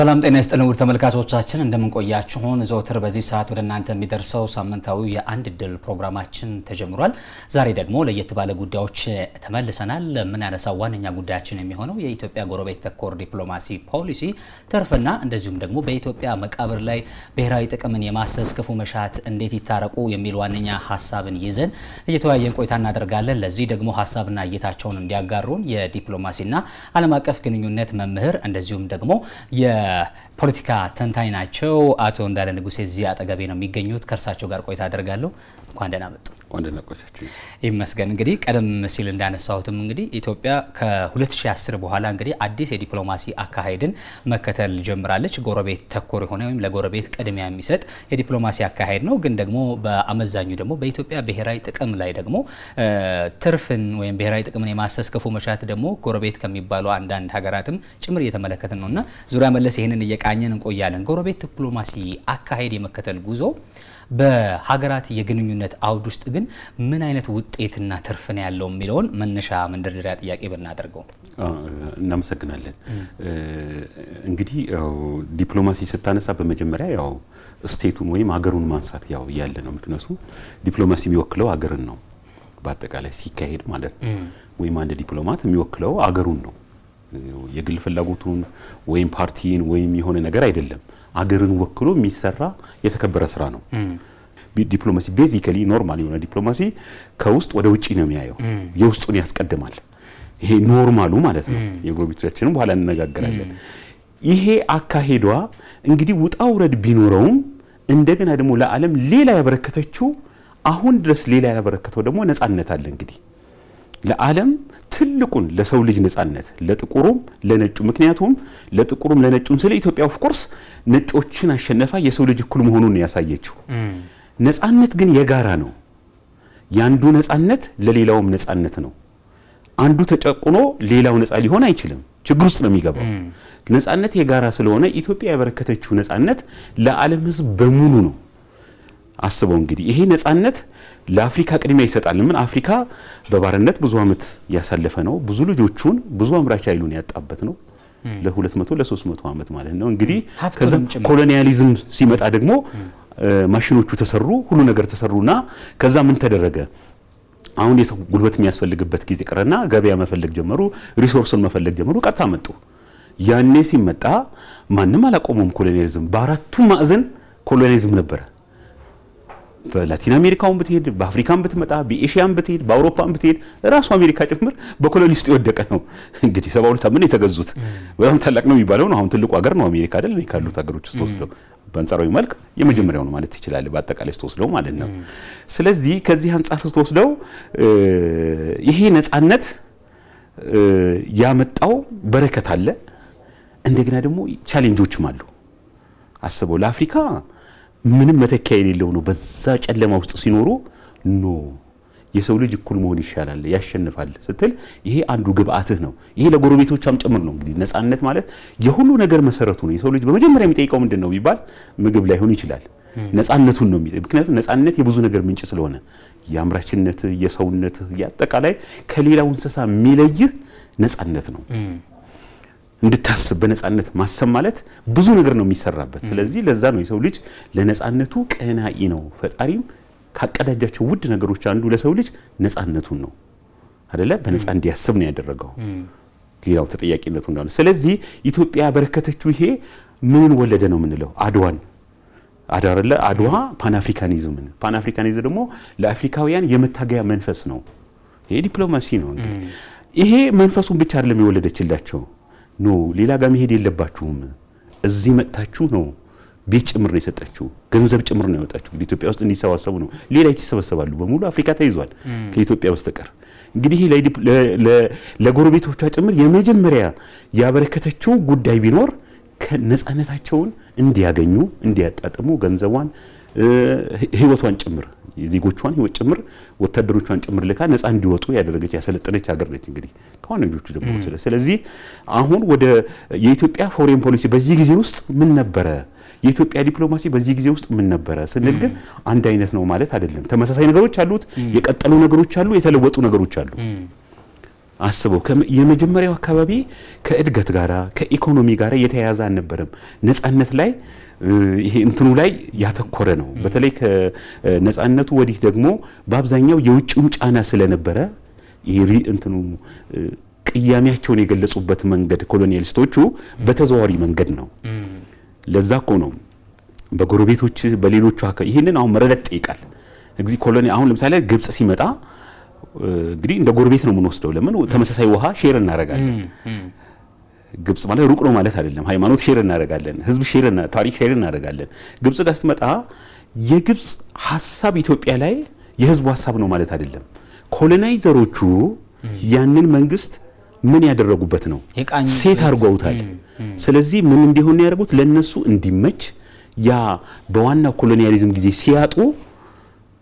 ሰላም ጤና ይስጥልን ውድ ተመልካቾቻችን እንደምን ቆያችሁን? ዘወትር በዚህ ሰዓት ወደ እናንተ የሚደርሰው ሳምንታዊ የአንድ ድል ፕሮግራማችን ተጀምሯል። ዛሬ ደግሞ ለየት ባለ ጉዳዮች ተመልሰናል። ምን ያነሳው ዋነኛ ጉዳያችን የሚሆነው የኢትዮጵያ ጎረቤት ተኮር ዲፕሎማሲ ፖሊሲ ትርፍና እንደዚሁም ደግሞ በኢትዮጵያ መቃብር ላይ ብሔራዊ ጥቅምን የማሰስ ክፉ መሻት እንዴት ይታረቁ የሚል ዋነኛ ሀሳብን ይዘን እየተወያየን ቆይታ እናደርጋለን። ለዚህ ደግሞ ሀሳብና እይታቸውን እንዲያጋሩን የዲፕሎማሲና ዓለም አቀፍ ግንኙነት መምህር እንደዚሁም ደግሞ ፖለቲካ ተንታኝ ናቸው አቶ እንዳለ ንጉሴ እዚህ አጠገቤ ነው የሚገኙት። ከርሳቸው ጋር ቆይታ አደርጋለሁ። እንኳን ደህና መጡ። እንኳን ደህና ቆያችሁ። ይመስገን። እንግዲህ ቀደም ሲል እንዳነሳሁትም እንግዲህ ኢትዮጵያ ከ2010 በኋላ እንግዲህ አዲስ የዲፕሎማሲ አካሄድን መከተል ጀምራለች። ጎረቤት ተኮር የሆነ ወይም ለጎረቤት ቅድሚያ የሚሰጥ የዲፕሎማሲ አካሄድ ነው። ግን ደግሞ በአመዛኙ ደግሞ በኢትዮጵያ ብሔራዊ ጥቅም ላይ ደግሞ ትርፍን ወይም ብሔራዊ ጥቅምን የማሰስ ክፉ መሻት ደግሞ ጎረቤት ከሚባሉ አንዳንድ ሀገራትም ጭምር እየተመለከትን ነውና ዙሪያ መለስ ይሄንን እየቃኘን እንቆያለን። ጎረቤት ዲፕሎማሲ አካሄድ የመከተል ጉዞ በሀገራት የግንኙነት አውድ ውስጥ ግን ምን አይነት ውጤትና ትርፍ ነው ያለው የሚለውን መነሻ መንደርደሪያ ጥያቄ ብናደርገው። እናመሰግናለን። እንግዲህ ዲፕሎማሲ ስታነሳ በመጀመሪያ ያው ስቴቱን ወይም ሀገሩን ማንሳት ያው ያለ ነው። ምክንያቱም ዲፕሎማሲ የሚወክለው ሀገርን ነው በአጠቃላይ ሲካሄድ ማለት ነው። ወይም አንድ ዲፕሎማት የሚወክለው ሀገሩን ነው። የግል ፍላጎቱን ወይም ፓርቲን ወይም የሆነ ነገር አይደለም። አገርን ወክሎ የሚሰራ የተከበረ ስራ ነው። ዲፕሎማሲ ቤዚካሊ ኖርማል የሆነ ዲፕሎማሲ ከውስጥ ወደ ውጪ ነው የሚያየው። የውስጡን ያስቀድማል። ይሄ ኖርማሉ ማለት ነው። የጎረቤቶቻችንን በኋላ እንነጋገራለን። ይሄ አካሄዷ እንግዲህ ውጣ ውረድ ቢኖረውም እንደገና ደግሞ ለዓለም ሌላ ያበረከተችው አሁን ድረስ ሌላ ያበረከተው ደግሞ ነጻነት አለ። እንግዲህ ለዓለም ትልቁን ለሰው ልጅ ነጻነት ለጥቁሩም ለነጩ ምክንያቱም ለጥቁሩም ለነጩም ስለ ኢትዮጵያ ኦፍ ኮርስ ነጮችን አሸነፋ የሰው ልጅ እኩል መሆኑን ያሳየችው። ነጻነት ግን የጋራ ነው። ያንዱ ነጻነት ለሌላውም ነጻነት ነው። አንዱ ተጨቁኖ ሌላው ነጻ ሊሆን አይችልም። ችግር ውስጥ ነው የሚገባው። ነጻነት የጋራ ስለሆነ ኢትዮጵያ ያበረከተችው ነጻነት ለዓለም ሕዝብ በሙሉ ነው። አስበው እንግዲህ ይሄ ነጻነት ለአፍሪካ ቅድሚያ ይሰጣል። ምን አፍሪካ በባርነት ብዙ አመት ያሳለፈ ነው። ብዙ ልጆቹን ብዙ አምራች ኃይሉን ያጣበት ነው። ለ200 ለ300 አመት ማለት ነው። እንግዲህ ከዛ ኮሎኒያሊዝም ሲመጣ ደግሞ ማሽኖቹ ተሰሩ፣ ሁሉ ነገር ተሰሩና ከዛ ምን ተደረገ? አሁን የሰው ጉልበት የሚያስፈልግበት ጊዜ ቀረና ገበያ መፈለግ ጀመሩ፣ ሪሶርስን መፈለግ ጀመሩ፣ ቀጥታ መጡ። ያኔ ሲመጣ ማንም አላቆመም ኮሎኒያሊዝም። በአራቱም ማዕዘን ኮሎኒያሊዝም ነበረ። በላቲን አሜሪካውን ብትሄድ፣ በአፍሪካም ብትመጣ፣ በኤሽያም ብትሄድ፣ በአውሮፓም ብትሄድ ራሱ አሜሪካ ጭምር በኮሎኒ ውስጥ የወደቀ ነው። እንግዲህ 72 ዓመት የተገዙት በጣም ታላቅ ነው የሚባለው ነው። አሁን ትልቁ ሀገር ነው አሜሪካ አይደል? ካሉት ሀገሮች ውስጥ ወስደው በአንጻራዊ መልክ የመጀመሪያው ነው ማለት ይችላል በአጠቃላይ ስትወስደው ማለት ነው። ስለዚህ ከዚህ አንጻር ስትወስደው ይሄ ነጻነት ያመጣው በረከት አለ። እንደገና ደግሞ ቻሌንጆችም አሉ። አስበው ለአፍሪካ ምንም መተኪያ የሌለው ነው። በዛ ጨለማ ውስጥ ሲኖሩ የሰው ልጅ እኩል መሆን ይሻላል ያሸንፋል ስትል ይሄ አንዱ ግብአትህ ነው። ይሄ ለጎረቤቶቿም ጭምር ነው። እንግዲህ ነጻነት ማለት የሁሉ ነገር መሰረቱ ነው። የሰው ልጅ በመጀመሪያ የሚጠይቀው ምንድነው ቢባል ምግብ ላይሆን ይችላል፣ ነጻነቱን ነው የሚጠይቀው። ምክንያቱም ነጻነት የብዙ ነገር ምንጭ ስለሆነ የአምራችነት፣ የሰውነት፣ ያጠቃላይ ከሌላው እንስሳ የሚለይህ ነጻነት ነው። እንድታስብ በነጻነት ማሰብ ማለት ብዙ ነገር ነው የሚሰራበት። ስለዚህ ለዛ ነው የሰው ልጅ ለነጻነቱ ቀናኢ ነው። ፈጣሪም ካቀዳጃቸው ውድ ነገሮች አንዱ ለሰው ልጅ ነጻነቱን ነው አይደለ? በነጻ እንዲያስብ ነው ያደረገው። ሌላው ተጠያቂነቱ እንደሆነ። ስለዚህ ኢትዮጵያ ያበረከተችው ይሄ ምን ወለደ ነው የምንለው? አድዋን አይደለ? አድዋ ፓንአፍሪካኒዝም ደግሞ ለአፍሪካውያን የመታገያ መንፈስ ነው። ይሄ ዲፕሎማሲ ነው። እንግዲህ ይሄ መንፈሱን ብቻ አይደለም የወለደችላቸው። ሌላ ጋር መሄድ የለባችሁም፣ እዚህ መጣችሁ ነው። ቤት ጭምር ነው የሰጣችሁ፣ ገንዘብ ጭምር ነው ያወጣችሁ። ኢትዮጵያ ውስጥ እንዲሰባሰቡ ነው። ሌላ ይተሰበሰባሉ በሙሉ አፍሪካ ተይዟል ከኢትዮጵያ በስተቀር። እንግዲህ ለጎረቤቶቿ ጭምር የመጀመሪያ ያበረከተችው ጉዳይ ቢኖር ከነጻነታቸውን እንዲያገኙ እንዲያጣጥሙ ገንዘቧን ህይወቷን ጭምር የዜጎቿን ህይወት ጭምር ወታደሮቿን ጭምር ልካ ነፃ እንዲወጡ ያደረገች ያሰለጠነች ሀገር ነች። እንግዲህ ከዋነኞቹ ደግሞ ስለዚህ አሁን ወደ የኢትዮጵያ ፎሬን ፖሊሲ በዚህ ጊዜ ውስጥ ምን ነበረ? የኢትዮጵያ ዲፕሎማሲ በዚህ ጊዜ ውስጥ ምን ነበረ ስንል ግን አንድ አይነት ነው ማለት አይደለም። ተመሳሳይ ነገሮች አሉት፣ የቀጠሉ ነገሮች አሉ፣ የተለወጡ ነገሮች አሉ። አስበው የመጀመሪያው አካባቢ ከእድገት ጋራ ከኢኮኖሚ ጋራ የተያያዘ አልነበረም ነጻነት ላይ ይሄ እንትኑ ላይ ያተኮረ ነው በተለይ ከነጻነቱ ወዲህ ደግሞ በአብዛኛው የውጭም ጫና ስለነበረ ይሄ እንትኑ ቅያሜያቸውን የገለጹበት መንገድ ኮሎኒያሊስቶቹ በተዘዋዋሪ መንገድ ነው ለዛ እኮ ነው በጎረቤቶች በሌሎቹ ይሄንን አሁን መረዳት ይጠይቃል እግዚ ኮሎኒ አሁን ለምሳሌ ግብጽ ሲመጣ እንግዲህ እንደ ጎረቤት ነው የምንወስደው ለምን ተመሳሳይ ውሃ ሼር እናደርጋለን ግብጽ ማለት ሩቅ ነው ማለት አይደለም ሃይማኖት ሼር እናደርጋለን ህዝብ ሼር እና ታሪክ ሼር እናደርጋለን ግብጽ ጋር ስትመጣ የግብጽ ሐሳብ ኢትዮጵያ ላይ የህዝቡ ሐሳብ ነው ማለት አይደለም ኮሎናይዘሮቹ ያንን መንግስት ምን ያደረጉበት ነው ሴት አርገውታል ስለዚህ ምን እንዲሆን ያደርጉት ለነሱ እንዲመች ያ በዋና ኮሎኒያሊዝም ጊዜ ሲያጡ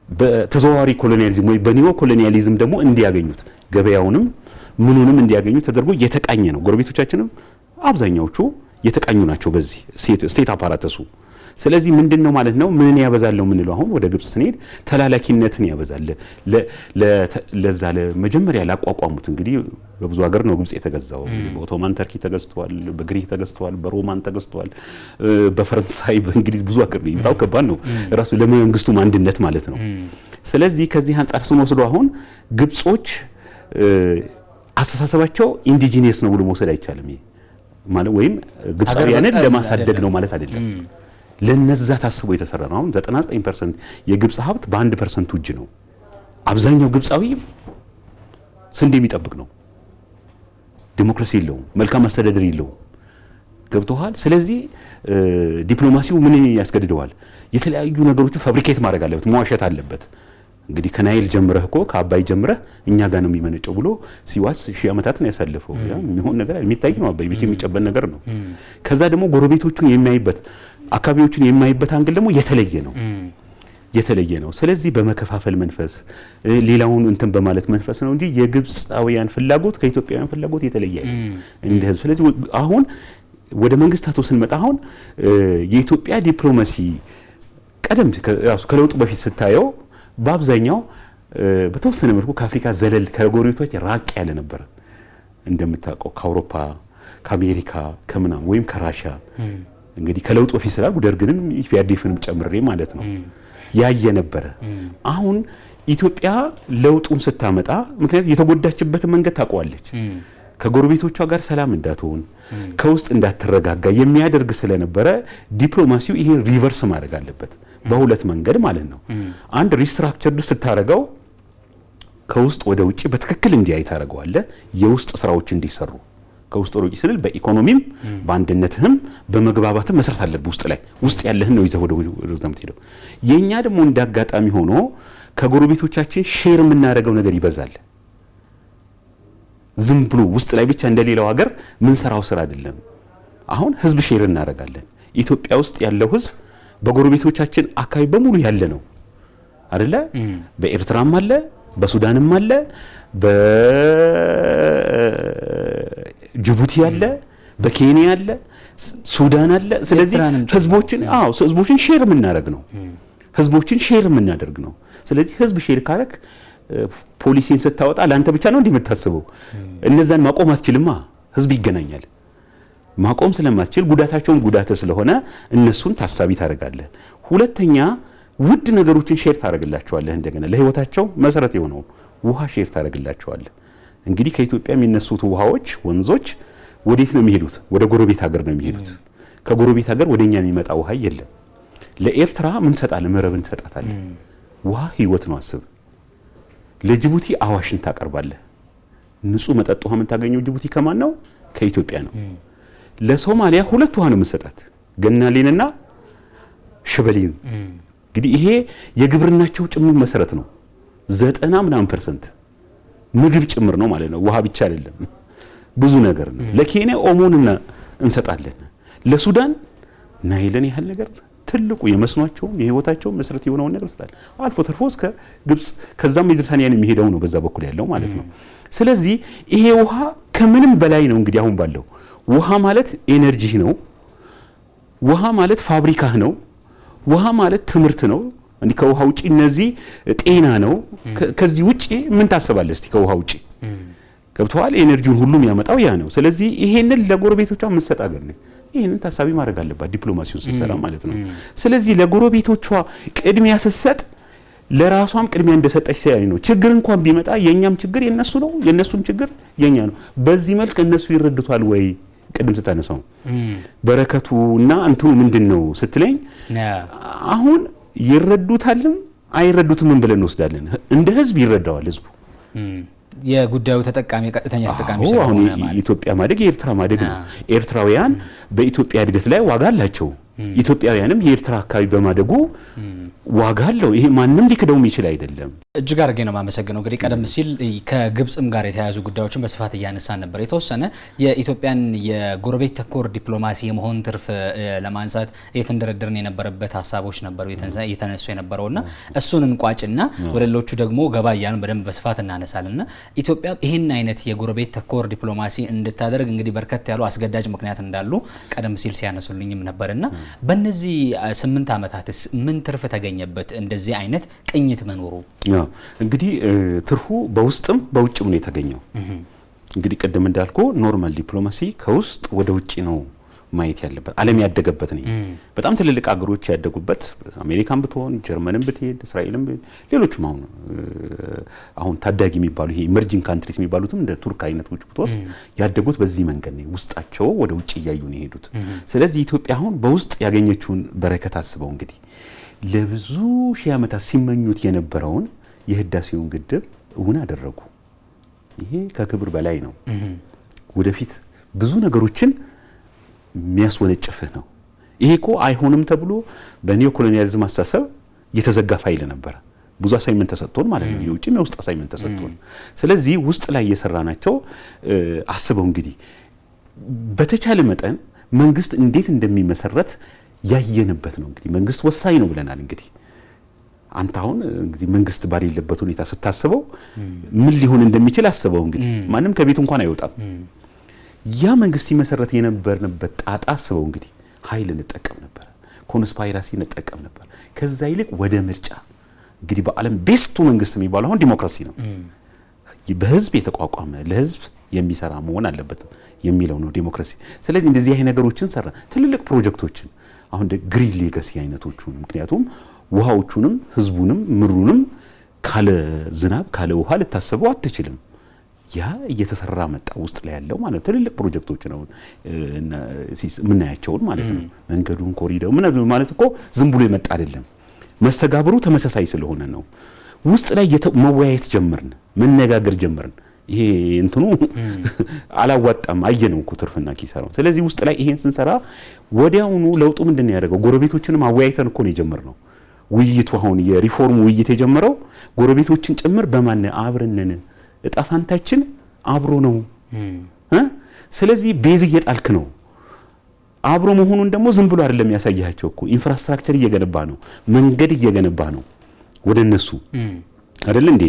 በተዘዋዋሪ ኮሎኒያሊዝም ወይ በኒዮ ኮሎኒያሊዝም ደግሞ እንዲያገኙት ገበያውንም ምኑንም እንዲያገኙ ተደርጎ የተቃኘ ነው ጎረቤቶቻችንም አብዛኛዎቹ የተቃኙ ናቸው በዚህ ስቴት አፓራተሱ ስለዚህ ምንድነው ማለት ነው ምን ያበዛለው ምን ነው አሁን ወደ ግብጽ ስንሄድ ተላላኪነትን ያበዛል ለዛ ለመጀመሪያ ላቋቋሙት እንግዲህ በብዙ ሀገር ነው ግብጽ የተገዛው በኦቶማን ተርኪ ተገዝቷል በግሪክ ተገዝቷል በሮማን ተገዝቷል በፈረንሳይ በእንግሊዝ ብዙ ሀገር ነው በጣም ከባድ ነው ራሱ ለመንግስቱ አንድነት ማለት ነው ስለዚህ ከዚህ አንፃር ስንወስደው አሁን ግብጾች አስተሳሰባቸው ኢንዲጂነስ ነው ብሎ መውሰድ አይቻልም ማለት ወይም ግብጻውያንን ለማሳደግ ነው ማለት አይደለም ለነዛ ታስቦ የተሰራ ነው አሁን 99% የግብጽ ሀብት በ1% እጅ ነው አብዛኛው ግብጻዊ ስንዴ የሚጠብቅ ነው ዲሞክራሲ የለውም መልካም አስተዳደር የለውም ገብቶሃል ስለዚህ ዲፕሎማሲው ምን ያስገድደዋል የተለያዩ ነገሮችን ፋብሪኬት ማድረግ አለበት መዋሸት አለበት እንግዲህ ከናይል ጀምረህ እኮ ከአባይ ጀምረህ እኛ ጋር ነው የሚመነጨው ብሎ ሲዋስ ሺህ አመታትን ያሳልፈው ያ የሚሆን ነገር የሚታይ ነው አባይ ብቻ የሚጨበን ነገር ነው ከዛ ደግሞ ጎረቤቶቹን የሚያይበት አካባቢዎችን የማይበት አንግል ደግሞ የተለየ ነው ስለዚህ በመከፋፈል መንፈስ ሌላውን እንትን በማለት መንፈስ ነው እንጂ የግብጻውያን ፍላጎት ከኢትዮጵያውያን ፍላጎት የተለየ አይደለም እንደ ህዝብ ስለዚህ አሁን ወደ መንግስታቱ ስንመጣ አሁን የኢትዮጵያ ዲፕሎማሲ ቀደም ራሱ ከለውጡ በፊት ስታየው በአብዛኛው በተወሰነ መልኩ ከአፍሪካ ዘለል ከጎረቤቶች ራቅ ያለ ነበር እንደምታውቀው ከአውሮፓ ከአሜሪካ ከምናም ወይም ከራሺያ እንግዲህ ከለውጡ በፊት ስላል ጉደርግንም ኢፒአርዲኤፍንም ጨምሬ ማለት ነው ያየ ነበር አሁን ኢትዮጵያ ለውጡን ስታመጣ ምክንያቱም የተጎዳችበት መንገድ ታቋለች ከጎረቤቶቿ ጋር ሰላም እንዳትሆን ከውስጥ እንዳትረጋጋ የሚያደርግ ስለነበረ ዲፕሎማሲው ይሄ ሪቨርስ ማድረግ አለበት በሁለት መንገድ ማለት ነው አንድ ሪስትራክቸርድ ስታረጋው ከውስጥ ወደ ውጪ በትክክል እንዲያይ ታረጋዋለ የውስጥ ስራዎች እንዲሰሩ ከውስጥ ወደ ውጪ ስንል በኢኮኖሚም በአንድነትም በመግባባትም መስራት አለበት ውስጥ ላይ ውስጥ ያለህን ነው ይዘው ወደ ተምትሄደው የኛ ደግሞ እንዳጋጣሚ ሆኖ ከጎረቤቶቻችን ሼር የምናደርገው ነገር ይበዛል ዝም ብሎ ውስጥ ላይ ብቻ እንደሌላው ሀገር ምን ሰራው ስራ አይደለም አሁን ህዝብ ሼር እናደርጋለን ኢትዮጵያ ውስጥ ያለው ህዝብ በጎረቤቶቻችን አካባቢ በሙሉ ያለ ነው አይደለ በኤርትራም አለ በሱዳንም አለ በጅቡቲ አለ በኬንያ አለ ሱዳን አለ ስለዚህ ህዝቦችን ሼር የምናደርግ ነው ስለዚህ ህዝብ ሼር ካረክ ፖሊሲን ስታወጣ ለአንተ ብቻ ነው እንደምታስበው እነዛን ማቆም አትችልማ ህዝብ ይገናኛል ማቆም ስለማትችል ጉዳታቸውን ጉዳተ ስለሆነ እነሱን ታሳቢ ታረጋለህ ሁለተኛ ውድ ነገሮችን ሼር ታረጋላቸዋለህ እንደገና ለህይወታቸው መሰረት የሆነው ውሃ ሼር ታረጋላቸዋለህ እንግዲህ ከኢትዮጵያ የሚነሱት ውሃዎች ወንዞች ወዴት ነው የሚሄዱት ወደ ጎረቤት ሀገር ነው የሚሄዱት ከጎረቤት ሀገር ወደኛ የሚመጣ ውሃ የለም ለኤርትራ ምን ሰጣለን መረብን ሰጣታለን ውሃ ህይወት ነው አስብ ለጅቡቲ አዋሽን ታቀርባለህ ንጹህ መጠጥ ውሃ ምን ታገኘው ጅቡቲ ከማን ነው ከኢትዮጵያ ነው ለሶማሊያ ሁለት ውሃ ነው የምሰጣት ገናሌንና ሸበሌን እንግዲህ ይሄ የግብርናቸው ጭምር መሰረት ነው 90% ምግብ ጭምር ነው ማለት ነው ውሃ ብቻ አይደለም ብዙ ነገር ነው ለኬንያ ኦሞንና እንሰጣለን ለሱዳን ናይልን ያህል ነገር ትልቁ የመስኗቸው የህይወታቸው መሰረት የሆነው ነገር ስላለ አልፎ ተርፎ እስከ ግብጽ ከዛም ሜዲትራኒያን የሚሄደው ነው በዛ በኩል ያለው ማለት ነው ስለዚህ ይሄ ውሃ ከምንም በላይ ነው እንግዲህ አሁን ባለው ውሃ ማለት ኤነርጂ ነው ውሃ ማለት ፋብሪካ ነው ውሃ ማለት ትምርት ነው እንዴ ከውሃ ውጪ እነዚህ ጤና ነው ከዚህ ውጪ ምን ታስባለህ እስቲ ከውሃ ውጪ ገብቷል። ኤነርጂውን ሁሉም ያመጣው ያ ነው። ስለዚህ ይሄንን ለጎረቤቶቿ መስጠት አገር ነው። ይሄንን ታሳቢ ማድረግ አለባት ዲፕሎማሲውን ስትሰራ ማለት ነው። ስለዚህ ለጎረቤቶቿ ቅድሚያ ስትሰጥ ለራሷም ቅድሚያ እንደሰጠች ሲያይ ነው። ችግር እንኳን ቢመጣ የኛም ችግር የነሱ ነው፣ የነሱም ችግር የኛ ነው። በዚህ መልክ እነሱ ይረዱታል ወይ? ቅድም ስታነሳው በረከቱና እንትኑ ምንድነው ስትለኝ አሁን ይረዱታልም አይረዱትም ብለን እንወስዳለን። እንደ ህዝብ ይረዳዋል ህዝቡ የጉዳዩ ተጠቃሚ ቀጥተኛ ተጠቃሚ ስለሆነ ማለት ኢትዮጵያ ማደግ የኤርትራ ማደግ ነው። ኤርትራውያን በኢትዮጵያ እድገት ላይ ዋጋ አላቸው። ኢትዮጵያውያንም የኤርትራ አካባቢ በማደጉ ዋጋ አለው። ይሄ ማንም ሊክደውም ይችል አይደለም። እጅግ አድርጌ ነው የማመሰግነው። እንግዲህ ቀደም ሲል ከግብጽም ጋር የተያያዙ ጉዳዮችን በስፋት እያነሳን ነበር። የተወሰነ የኢትዮጵያን የጎረቤት ተኮር ዲፕሎማሲ የመሆን ትርፍ ለማንሳት እየተንደረደርን የነበረበት ሀሳቦች ነበሩ እየተነሱ የነበረውና እሱን እንቋጭና ወደ ሌሎቹ ደግሞ ገባ እያልን በደንብ በስፋት እናነሳልና ኢትዮጵያ ይህን አይነት የጎረቤት ተኮር ዲፕሎማሲ እንድታደርግ እንግዲህ በርከት ያሉ አስገዳጅ ምክንያት እንዳሉ ቀደም ሲል ሲያነሱልኝም ነበርና በእነዚህ 8 ዓመታትስ ምን ትርፍ ተገኘበት እንደዚህ አይነት ቅኝት መኖሩ? እንግዲህ ትርፉ በውስጥም በውጭም ነው የተገኘው። እንግዲህ ቀደም እንዳልኩ ኖርማል ዲፕሎማሲ ከውስጥ ወደ ውጪ ነው ማየት ያለበት። ዓለም ያደገበት ነው። በጣም ትልልቅ አገሮች ያደጉበት አሜሪካን ብትሆን ጀርመንም ብትሄድ እስራኤልም ሌሎችም አሁን ታዳጊ የሚባሉ ይሄ ኢመርጂንግ ካንትሪስ የሚባሉትም እንደ ቱርክ አይነቶች ብትወስድ ያደጉት በዚህ መንገድ ነው። ውስጣቸው ወደ ውጪ እያዩ ነው የሄዱት። ስለዚህ ኢትዮጵያ አሁን በውስጥ ያገኘችውን በረከት አስበው እንግዲህ ለብዙ ሺህ ዓመታት ሲመኙት የነበረውን የህዳሴውን ግድብ እውን አደረጉ። ይሄ ከክብር በላይ ነው። ወደፊት ብዙ ነገሮችን የሚያስወነጭፍህ ነው። ይሄ እኮ አይሆንም ተብሎ በኒዮ ኮሎኒያሊዝም አስተሳሰብ የተዘጋ ፋይል ነበር። ብዙ አሳይመንት ተሰጥቶን ማለት ነው። የውጭም የውስጥ አሳይመንት ተሰጥቶን። ስለዚህ ውስጥ ላይ እየሰራናቸው አስበው እንግዲህ በተቻለ መጠን መንግስት እንዴት እንደሚመሰረት ያየንበት ነው። እንግዲህ መንግስት ወሳኝ ነው ብለናል። እንግዲህ አንተ አሁን እንግዲህ መንግስት ባሌለበት ሁኔታ ስታስበው ምን ሊሆን እንደሚችል አስበው። እንግዲህ ማንም ከቤቱ እንኳን አይወጣም። ያ መንግስት ሲመሰረት የነበርንበት ጣጣ አስበው እንግዲህ ኃይል እንጠቀም ነበር፣ ኮንስፓይራሲ እንጠቀም ነበር። ከዛ ይልቅ ወደ ምርጫ እንግዲህ በዓለም ቤስቱ መንግስት የሚባለው አሁን ዲሞክራሲ ነው። በህዝብ የተቋቋመ ለህዝብ የሚሰራ መሆን አለበት የሚለው ነው ዲሞክራሲ። ስለዚህ እንደዚህ አይነት ነገሮችን ሰራ፣ ትልልቅ ፕሮጀክቶችን አሁን ግሪን ሌጋሲ አይነቶቹን። ምክንያቱም ውሃዎቹንም ህዝቡንም ምሩንም ካለ ዝናብ ካለ ውሃ ልታስበው አትችልም። ያ እየተሰራ መጣ ውስጥ ላይ ያለው ማለት ትልልቅ ፕሮጀክቶች ነው ምናያቸውን ማለት ነው። መንገዱን ኮሪደር ምን ማለት እኮ ዝም ብሎ የመጣ አይደለም። መስተጋብሩ ተመሳሳይ ስለሆነ ነው። ውስጥ ላይ መወያየት ጀመርን፣ መነጋገር ጀመርን። ይሄ እንትኑ አላዋጣም አየነው እኮ ትርፍና ኪሳራው። ስለዚህ ውስጥ ላይ ይሄን ስንሰራ ወዲያውኑ ለውጡ ምንድነው ያደረገው? ጎረቤቶችንም አወያይተን እኮ ነው የጀመርነው። ውይይቱ አሁን የሪፎርም ውይይት የጀመረው ጎረቤቶችን ጭምር በማን አብረነን እጣፋንታችን አብሮ ነው። ስለዚህ ቤዝ እየጣልክ ነው። አብሮ መሆኑን ደግሞ ዝም ብሎ አይደለም ያሳያቸው እኮ ኢንፍራስትራክቸር እየገነባ ነው፣ መንገድ እየገነባ ነው ወደነሱ አይደል እንዴ?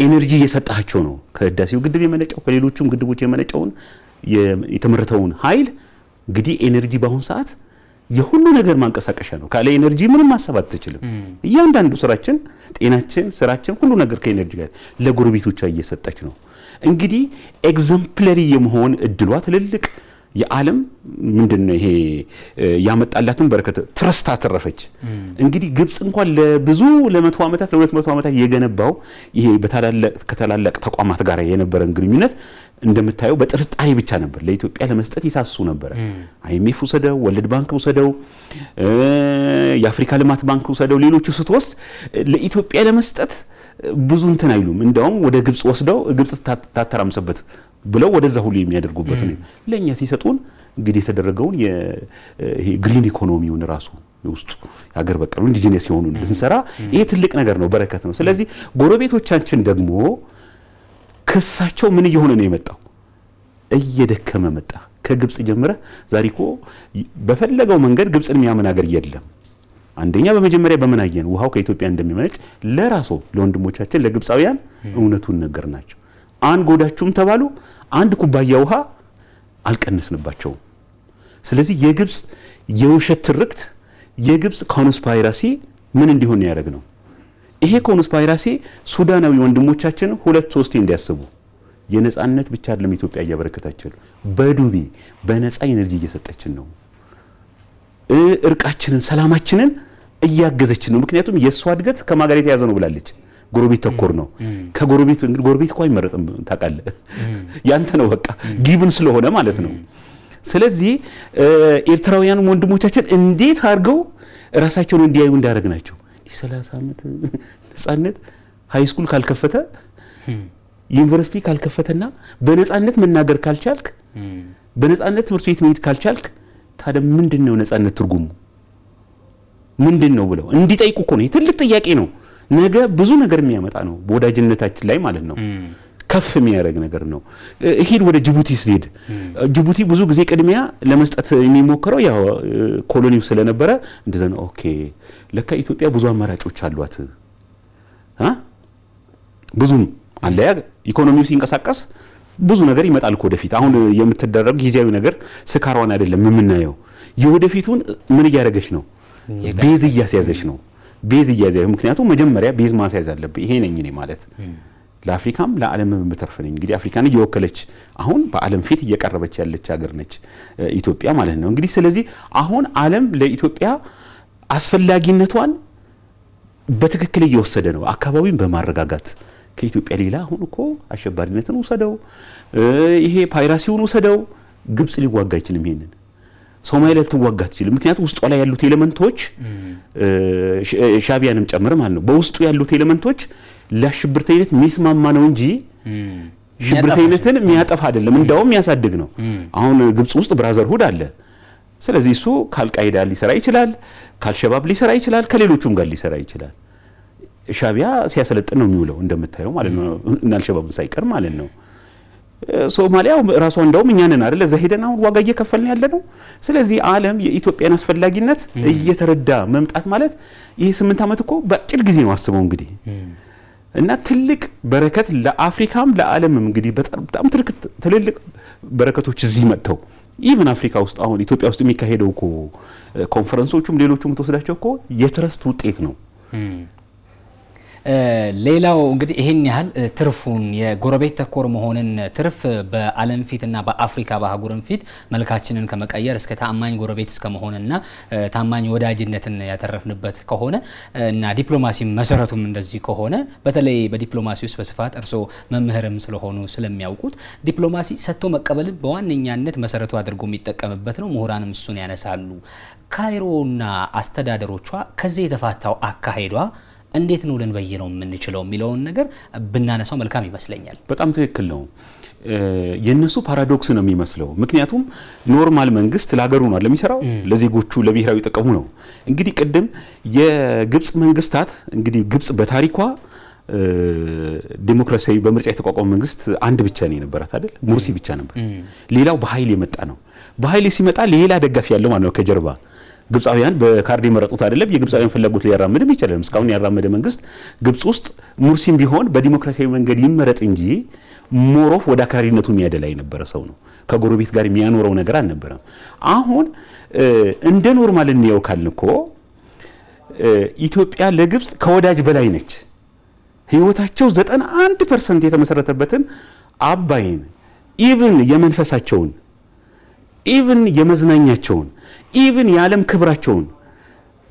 ኤነርጂ እየሰጣቸው ነው። ከህዳሴው ግድብ የመነጨው ከሌሎችም ግድቦች የመነጨውን የተመረተውን ኃይል እንግዲህ ኤነርጂ በአሁን ሰዓት የሁሉ ነገር ማንቀሳቀሻ ነው። ካለ ኤነርጂ ምንም ማሰብ አትችልም። እያንዳንዱ ስራችን፣ ጤናችን፣ ስራችን ሁሉ ነገር ከኤነርጂ ጋር ለጎረቤቶቿ እየሰጠች ነው። እንግዲህ ኤግዛምፕለሪ የመሆን እድሏ ትልልቅ የዓለም ምንድነው ይሄ ያመጣላትን በረከት ትረስታ ተረፈች። እንግዲህ ግብጽ እንኳን ለብዙ ለ100 ዓመታት ለ200 ዓመታት የገነባው ይሄ ከተላላቅ ተቋማት ጋር የነበረን ግንኙነት እንደምታየው በጥርጣሬ ብቻ ነበር። ለኢትዮጵያ ለመስጠት ይሳሱ ነበር። አይኤምኤፍ ወሰደው፣ ወርልድ ባንክ ወሰደው፣ የአፍሪካ ልማት ባንክ ወሰደው፣ ሌሎቹ ስትወስድ ለኢትዮጵያ ለመስጠት ብዙ እንትን አይሉም። እንደውም ወደ ግብጽ ወስደው ግብጽ ታተራምሰበት ብለው ወደዛ ሁሉ የሚያደርጉበት ነው። ለኛ ሲሰጡን እንግዲህ የተደረገውን ይሄ ግሪን ኢኮኖሚውን ራሱ ውስጡ ያገር በቀሉ ኢንዲጂነስ የሆኑ ልንሰራ ይሄ ትልቅ ነገር ነው፣ በረከት ነው። ስለዚህ ጎረቤቶቻችን ደግሞ ክሳቸው ምን እየሆነ ነው የመጣው? እየደከመ መጣ። ከግብጽ ጀምረ ዛሬኮ በፈለገው መንገድ ግብጽን የሚያምን ሀገር የለም። አንደኛ በመጀመሪያ በመናየን ውሃው ከኢትዮጵያ እንደሚመነጭ ለራሱ ለወንድሞቻችን ለግብጻውያን እውነቱን ነገርናቸው። አንጎዳችሁም ተባሉ። አንድ ኩባያ ውሃ አልቀነስንባቸው። ስለዚህ የግብጽ የውሸት ትርክት የግብጽ ኮንስፓይራሲ ምን እንዲሆን ያደርግ ነው? ይሄ ኮንስፓይራሲ ሱዳናዊ ወንድሞቻችን 2-3 እንዲያስቡ የነጻነት ብቻ አይደለም ኢትዮጵያ እያበረከታችን በዱቤ በነጻ ኤነርጂ እየሰጠችን ነው። እርቃችንን ሰላማችንን እያገዘችን ነው። ምክንያቱም የሷ እድገት ከማጋር የተያዘ ነው ብላለች። ጎረቤት ተኮር ነው። ከጎረቤት እንግዲህ ጎረቤት እኮ አይመረጥም ታውቃለህ። ያንተ ነው በቃ ጊቭን ስለሆነ ማለት ነው። ስለዚህ ኤርትራውያን ወንድሞቻችን እንዴት አድርገው ራሳቸውን እንዲያዩ እንዳደረግናቸው 30 ዓመት ነጻነት ሃይ ስኩል ካልከፈተ ዩኒቨርሲቲ ካልከፈተና በነጻነት መናገር ካልቻልክ በነጻነት ትምህርት ቤት መሄድ ካልቻልክ ታዲያ ምንድነው ነጻነት ትርጉሙ ምንድነው ብለው እንዲጠይቁ እኮ ነው። ትልቅ ጥያቄ ነው። ነገ ብዙ ነገር የሚያመጣ ነው በወዳጅነታችን ላይ ማለት ነው። ከፍ የሚያደርግ ነገር ነው። ሄድ ወደ ጅቡቲ ሲሄድ ጅቡቲ ብዙ ጊዜ ቅድሚያ ለመስጠት የሚሞክረው ያው ኮሎኒው ስለነበረ እንደዛ ነው። ኦኬ ለካ ኢትዮጵያ ብዙ አማራጮች አሏት። ብዙም አለ ኢኮኖሚው ሲንቀሳቀስ ብዙ ነገር ይመጣል ወደፊት። አሁን የምትደረግ ጊዜያዊ ነገር ስካሯን አይደለም የምናየው። የወደፊቱን ምን እያደረገች ነው? ቤዝ እያስያዘች ነው። ቤዝ እያስያዘች ምክንያቱም መጀመሪያ ቤዝ ማስያዝ አለበት። ይሄ ነኝ እኔ ማለት ለአፍሪካም ለዓለምም የምትርፍ ነኝ። እንግዲህ አፍሪካን እየወከለች አሁን በዓለም ፊት እየቀረበች ያለች ሀገር ነች ኢትዮጵያ ማለት ነው። እንግዲህ ስለዚህ አሁን ዓለም ለኢትዮጵያ አስፈላጊነቷን በትክክል እየወሰደ ነው። አካባቢውን በማረጋጋት ከኢትዮጵያ ሌላ አሁን እኮ አሸባሪነትን ወሰደው ይሄ ፓይራሲውን ወሰደው ግብጽ ሊዋጋ አይችልም። ይሄንን ሶማሊያ ልትዋጋ አትችልም። ምክንያቱም ውስጧ ላይ ያሉት ኤሌመንቶች ሻቢያንም ጨምር ማለት ነው በውስጡ ያሉት ኤሌመንቶች ለሽብርተኝነት ሚስማማ ነው እንጂ ሽብርተኝነትን የሚያጠፋ አይደለም፣ እንደውም የሚያሳድግ ነው። አሁን ግብጽ ውስጥ ብራዘርሁድ አለ። ስለዚህ እሱ ካልቃይዳ ሊሰራ ይችላል፣ ካልሸባብ ሊሰራ ይችላል፣ ከሌሎቹም ጋር ሊሰራ ይችላል። ሻቢያ ሲያሰለጥን ነው የሚውለው እንደምታየው ማለት ነው እና አልሸባብን ሳይቀር ማለት ነው። ሶማሊያው ራሷ እንደውም እኛ ነን አይደል እዛ ሄደን አሁን ዋጋ እየከፈልን ያለ ነው። ስለዚህ ዓለም የኢትዮጵያን አስፈላጊነት እየተረዳ መምጣት ማለት ይሄ 8 ዓመት እኮ በአጭር ጊዜ ነው አስበው እንግዲህ እና ትልቅ በረከት ለአፍሪካም ለዓለምም እንግዲህ በጣም ትልልቅ በረከቶች እዚህ መጥተው ኢቭን አፍሪካ ውስጥ አሁን ኢትዮጵያ ውስጥ የሚካሄደው እኮ ኮንፈረንሶቹም ሌሎቹም ተወስዳቸው እኮ የትረስት ውጤት ነው። ሌላው እንግዲህ ይሄን ያህል ትርፉን የጎረቤት ተኮር መሆንን ትርፍ በዓለም ፊትና በአፍሪካ በአህጉርም ፊት መልካችንን ከመቀየር እስከ ታማኝ ጎረቤት እስከ መሆንና ታማኝ ወዳጅነትን ያተረፍንበት ከሆነ እና ዲፕሎማሲ መሰረቱም እንደዚህ ከሆነ በተለይ በዲፕሎማሲ ውስጥ በስፋት እርሶ መምህርም ስለሆኑ ስለሚያውቁት ዲፕሎማሲ ሰጥቶ መቀበልን በዋነኛነት መሰረቱ አድርጎ የሚጠቀምበት ነው። ምሁራንም እሱን ያነሳሉ። ካይሮና አስተዳደሮቿ ከዚህ የተፋታው አካሄዷ እንዴት ነው ልንበየነው የምንችለው የሚለውን ነገር ብናነሳው መልካም ይመስለኛል። በጣም ትክክል ነው። የነሱ ፓራዶክስ ነው የሚመስለው። ምክንያቱም ኖርማል መንግስት ለሀገሩ ነው ለሚሰራው ለዜጎቹ ለብሔራዊ ጥቅሙ ነው። እንግዲህ ቅድም የግብጽ መንግስታት እንግዲህ ግብጽ በታሪኳ ዲሞክራሲያዊ በምርጫ የተቋቋመ መንግስት አንድ ብቻ ነው የነበራት አይደል? ሙርሲ ብቻ ነበር። ሌላው በኃይል የመጣ ነው። በኃይል ሲመጣ ሌላ ደጋፊ ያለው ማለት ነው ከጀርባ ግብጻውያን በካርድ መረጡት አይደለም። የግብጻውያን ፍላጎት ሊያራምድም ይችላል። እስካሁን ያራመደ መንግስት ግብጽ ውስጥ ሙርሲም ቢሆን በዲሞክራሲያዊ መንገድ ይመረጥ እንጂ ሞሮፍ ወደ አክራሪነቱ የሚያደላ የነበረ ሰው ነው። ከጎረቤት ጋር የሚያኖረው ነገር አልነበረም። አሁን እንደ ኖርማል እንየው ካልን እኮ ኢትዮጵያ ለግብጽ ከወዳጅ በላይ ነች። ህይወታቸው 91% የተመሰረተበትን አባይን ኢቭን የመንፈሳቸውን ኢቭን የመዝናኛቸውን ኢቭን የዓለም ክብራቸውን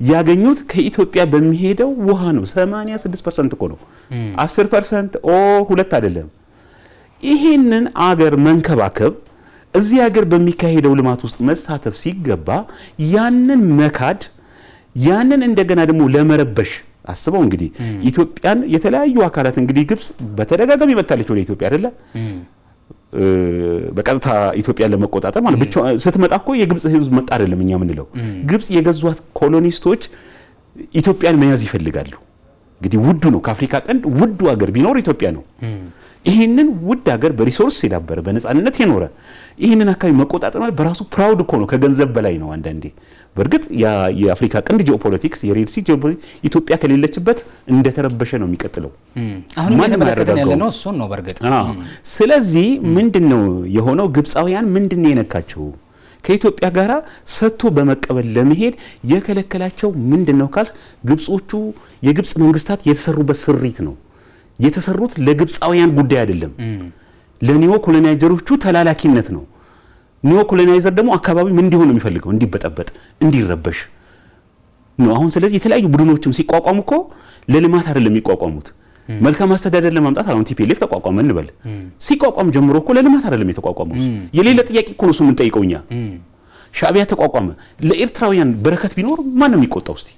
ያገኙት ከኢትዮጵያ በሚሄደው ውሃ ነው። 86% እኮ ነው። 10% ሁለት አይደለም። ይሄንን አገር መንከባከብ እዚህ ሀገር በሚካሄደው ልማት ውስጥ መሳተፍ ሲገባ ያንን መካድ ያንን እንደገና ደግሞ ለመረበሽ አስበው እንግዲህ ኢትዮጵያን የተለያዩ አካላት እንግዲህ ግብጽ በተደጋጋሚ መጣለች ወደ ኢትዮጵያ አይደለ? በቀጥታ ኢትዮጵያን ለመቆጣጠር ማለት ብቻ ስትመጣ እኮ የግብጽ ህዝብ መጣ አይደለም እኛ ምንለው። ግብጽ የገዟት ኮሎኒስቶች ኢትዮጵያን መያዝ ይፈልጋሉ። እንግዲህ ውዱ ነው ከአፍሪካ ቀንድ ውዱ ሀገር ቢኖር ኢትዮጵያ ነው። ይሄንን ውድ ሀገር በሪሶርስ የዳበረ በነጻነት የኖረ ይሄንን አካባቢ መቆጣጠር ማለት በራሱ ፕራውድ እኮ ነው፣ ከገንዘብ በላይ ነው አንዳንዴ። በርግጥ የአፍሪካ ቀንድ ጂኦፖለቲክስ የሬድሲ ጂኦፖለቲክስ ኢትዮጵያ ከሌለችበት እንደተረበሸ ነው የሚቀጥለው። አሁን እየተመለከተን ያለነው እሱን ነው በርግጥ። ስለዚህ ምንድነው የሆነው? ግብጻውያን ምንድነው የነካቸው? ከኢትዮጵያ ጋራ ሰጥቶ በመቀበል ለመሄድ የከለከላቸው ምንድነው ካል ግብጾቹ የግብጽ መንግስታት የተሰሩበት ስሪት ነው። የተሰሩት ለግብጻውያን ጉዳይ አይደለም፣ ለኒዮ ኮሎናይዘሮቹ ተላላኪነት ነው። ኒዮ ኮሎናይዘር ደግሞ አካባቢ ምን እንዲሆን ነው የሚፈልገው? እንዲበጠበጥ፣ እንዲረበሽ ነው። አሁን ስለዚህ የተለያዩ ቡድኖችም ሲቋቋሙ እኮ ለልማት አይደለም የሚቋቋሙት። መልካም አስተዳደር ለማምጣት አሁን ቲፒኤልኤፍ ተቋቋመ እንበል። ሲቋቋም ጀምሮ እኮ ለልማት አይደለም የተቋቋመው። የሌለ ጥያቄ እኮ ነው ምን ጠይቀውኛ። ሻዕቢያ ተቋቋመ። ለኤርትራውያን በረከት ቢኖር ማን ነው የሚቆጣው? እስቲ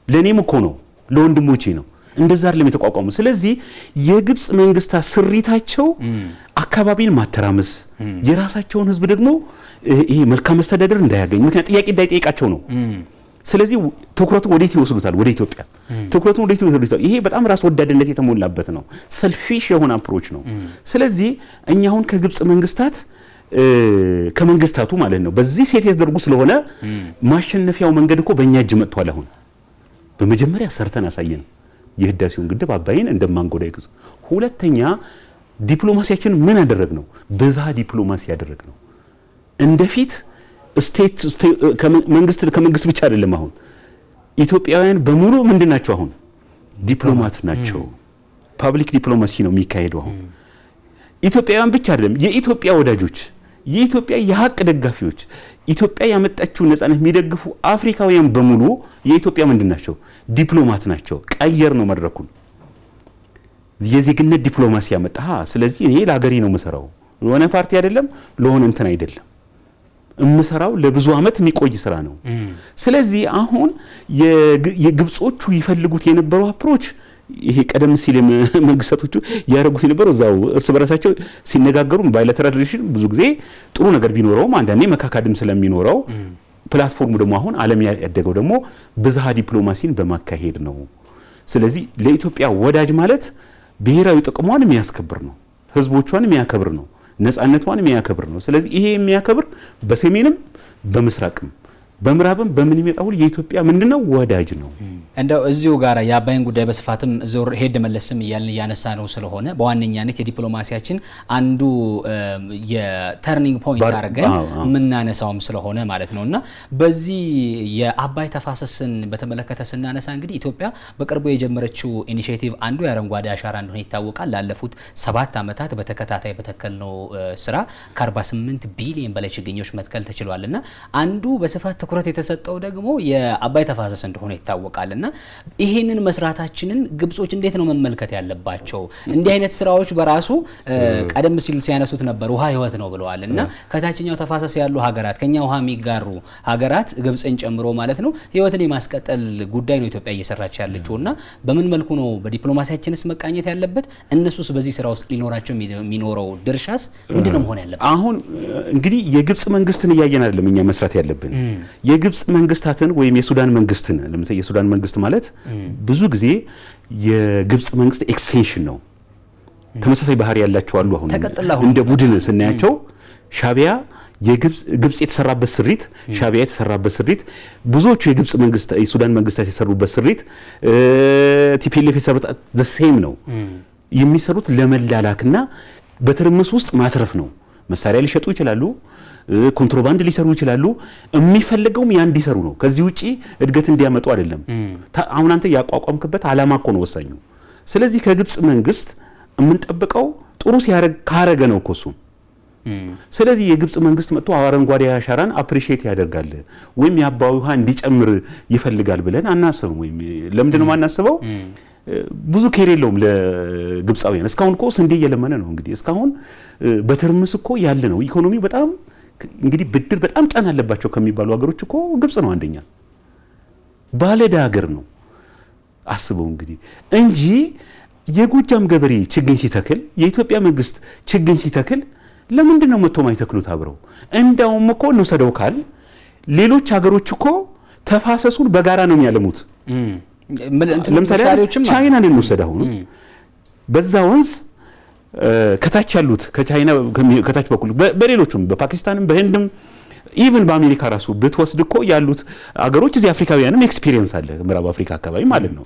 ለኔም እኮ ነው፣ ለወንድሞቼ ነው። እንደዛ አይደለም የተቋቋሙ። ስለዚህ የግብጽ መንግስታት ስሪታቸው አካባቢን ማተራመስ፣ የራሳቸውን ህዝብ ደግሞ ይሄ መልካም አስተዳደር እንዳያገኝ ምክንያት ጥያቄ እንዳይጠይቃቸው ነው። ስለዚህ ትኩረቱን ወዴት ይወስዱታል? ወደ ኢትዮጵያ ትኩረቱን ወዴት ይወስዱታል? ይሄ በጣም ራስ ወዳድነት የተሞላበት ነው። ሰልፊሽ የሆነ አፕሮች ነው። ስለዚህ እኛ አሁን ከግብጽ መንግስታት ከመንግስታቱ ማለት ነው በዚህ ሴት የተደረጉ ስለሆነ ማሸነፊያው መንገድ እኮ በእኛ እጅ መጥቷል። አሁን በመጀመሪያ ሰርተን አሳየን የህዳሴውን ግድብ አባይን እንደማንጎዳ ይግዙ። ሁለተኛ ዲፕሎማሲያችን ምን አደረግ ነው? ብዝሃ ዲፕሎማሲ ያደረግ ነው። እንደፊት ስቴት ከመንግስት ብቻ አይደለም። አሁን ኢትዮጵያውያን በሙሉ ምንድናቸው? አሁን ዲፕሎማት ናቸው። ፓብሊክ ዲፕሎማሲ ነው የሚካሄደው። አሁን ኢትዮጵያውያን ብቻ አይደለም፣ የኢትዮጵያ ወዳጆች፣ የኢትዮጵያ የሀቅ ደጋፊዎች፣ ኢትዮጵያ ያመጣችው ነፃነት የሚደግፉ አፍሪካውያን በሙሉ የኢትዮጵያ ምንድናቸው? ዲፕሎማት ናቸው። ቀየር ነው መድረኩን። የዜግነት ዲፕሎማሲ ያመጣ። ስለዚህ እኔ ለሀገሬ ነው የምሰራው፣ ለሆነ ፓርቲ አይደለም፣ ለሆነ እንትን አይደለም እምሰራው፣ ለብዙ አመት የሚቆይ ስራ ነው። ስለዚህ አሁን የግብጾቹ ይፈልጉት የነበረው አፕሮች ይሄ ቀደም ሲል መንግስታቶቹ ያደረጉት የነበረው እዛው እርስ በራሳቸው ሲነጋገሩ ባይላተራል ሪሌሽን ብዙ ጊዜ ጥሩ ነገር ቢኖረውም አንዳንዴ መካካድም ስለሚኖረው ፕላትፎርሙ ደግሞ አሁን ዓለም ያደገው ደግሞ ብዝሃ ዲፕሎማሲን በማካሄድ ነው። ስለዚህ ለኢትዮጵያ ወዳጅ ማለት ብሔራዊ ጥቅሟን የሚያስከብር ነው፣ ህዝቦቿን የሚያከብር ነው፣ ነፃነቷን የሚያከብር ነው። ስለዚህ ይሄ የሚያከብር በሰሜንም በምስራቅም በምዕራብም በምን ይመጣው የኢትዮጵያ ምንድነው ወዳጅ ነው። እንደው እዚሁ ጋር የአባይን ጉዳይ በስፋትም ዞር ሄድ መለስም እያነሳ ነው ስለሆነ በዋነኛነት የዲፕሎማሲያችን አንዱ የተርኒንግ ፖይንት አድርገን የምናነሳውም ስለሆነ ማለት ነውና በዚህ የአባይ ተፋሰስን በተመለከተ ስናነሳ እንግዲህ ኢትዮጵያ በቅርቡ የጀመረችው ኢኒሺዬቲቭ አንዱ የአረንጓዴ አሻራ እንደሆነ ይታወቃል። ላለፉት 7 ዓመታት በተከታታይ በተከልነው ስራ ከ48 ቢሊዮን በላይ ችግኞች መትከል ተችሏልና አንዱ በስፋት ትኩረት የተሰጠው ደግሞ የአባይ ተፋሰስ እንደሆነ ይታወቃልና ይሄንን መስራታችንን ግብጾች እንዴት ነው መመልከት ያለባቸው? እንዲህ አይነት ስራዎች በራሱ ቀደም ሲል ሲያነሱት ነበር ውሃ ህይወት ነው ብለዋልና ከታችኛው ተፋሰስ ያሉ ሀገራት ከኛ ውሃ የሚጋሩ ሀገራት ግብጽን ጨምሮ ማለት ነው ህይወትን የማስቀጠል ጉዳይ ነው ኢትዮጵያ እየሰራች ያለችውና በምን መልኩ ነው በዲፕሎማሲያችንስ መቃኘት ያለበት? እነሱስ በዚህ ስራ ውስጥ ሊኖራቸው የሚኖረው ድርሻስ ምንድነው መሆን ያለበት? አሁን እንግዲህ የግብጽ መንግስትን እያየን አይደለም እኛ መስራት ያለብን። የግብጽ መንግስታትን ወይም የሱዳን መንግስትን ለምሳሌ የሱዳን መንግስት ማለት ብዙ ጊዜ የግብጽ መንግስት ኤክስቴንሽን ነው። ተመሳሳይ ባህሪ ያላቸው አሉ። አሁን እንደ ቡድን ስናያቸው ሻዕቢያ የግብጽ የተሰራበት ስሪት፣ ሻዕቢያ የተሰራበት ስሪት፣ ብዙዎቹ የግብጽ መንግስት የሱዳን መንግስታት የተሰሩበት ስሪት ቲፒኤልኤፍ የተሰሩት ዘ ሴም ነው። የሚሰሩት ለመላላክና በትርምስ ውስጥ ማትረፍ ነው። መሳሪያ ሊሸጡ ይችላሉ፣ ኮንትሮባንድ ሊሰሩ ይችላሉ። የሚፈልገውም ያን እንዲሰሩ ነው። ከዚህ ውጪ እድገት እንዲያመጡ አይደለም። አሁን አንተ ያቋቋምክበት አላማ እኮ ነው ወሳኙ። ስለዚህ ከግብጽ መንግስት የምንጠብቀው ጥሩ ሲያረግ ካረገ ነው እኮ እሱ። ስለዚህ የግብጽ መንግስት መጥቶ አረንጓዴ አሻራን አፕሪሺየት ያደርጋል ወይም የአባይ ውሃ እንዲጨምር ይፈልጋል ብለን አናስብም። ወይም ለምንድን ነው የማናስበው? ብዙ ኬር የለውም ለግብጻውያን። እስካሁን እኮ ስንዴ እየለመነ ነው። እንግዲህ እስካሁን በትርምስ እኮ ያለ ነው ኢኮኖሚ በጣም እንግዲህ ብድር በጣም ጫና አለባቸው ከሚባሉ ሀገሮች እኮ ግብጽ ነው አንደኛ። ባለዳ ሀገር ነው አስበው እንግዲህ እንጂ የጎጃም ገበሬ ችግኝ ሲተክል የኢትዮጵያ መንግስት ችግኝ ሲተክል ለምንድን ነው መጥቶ ማይተክሉት አብረው? እንዳውም እኮ እንውሰደው ካል ሌሎች ሀገሮች እኮ ተፋሰሱን በጋራ ነው የሚያለሙት። ለምሳሌ ቻይናን እንውሰድ። አሁን በዛ ወንዝ ከታች ያሉት ከቻይና ከታች በኩል በሌሎችም በፓኪስታንም በህንድም ኢቭን በአሜሪካ ራሱ ብትወስድ እኮ ያሉት አገሮች እዚህ አፍሪካውያንም ኤክስፒሪየንስ አለ ምዕራብ አፍሪካ አካባቢ ማለት ነው።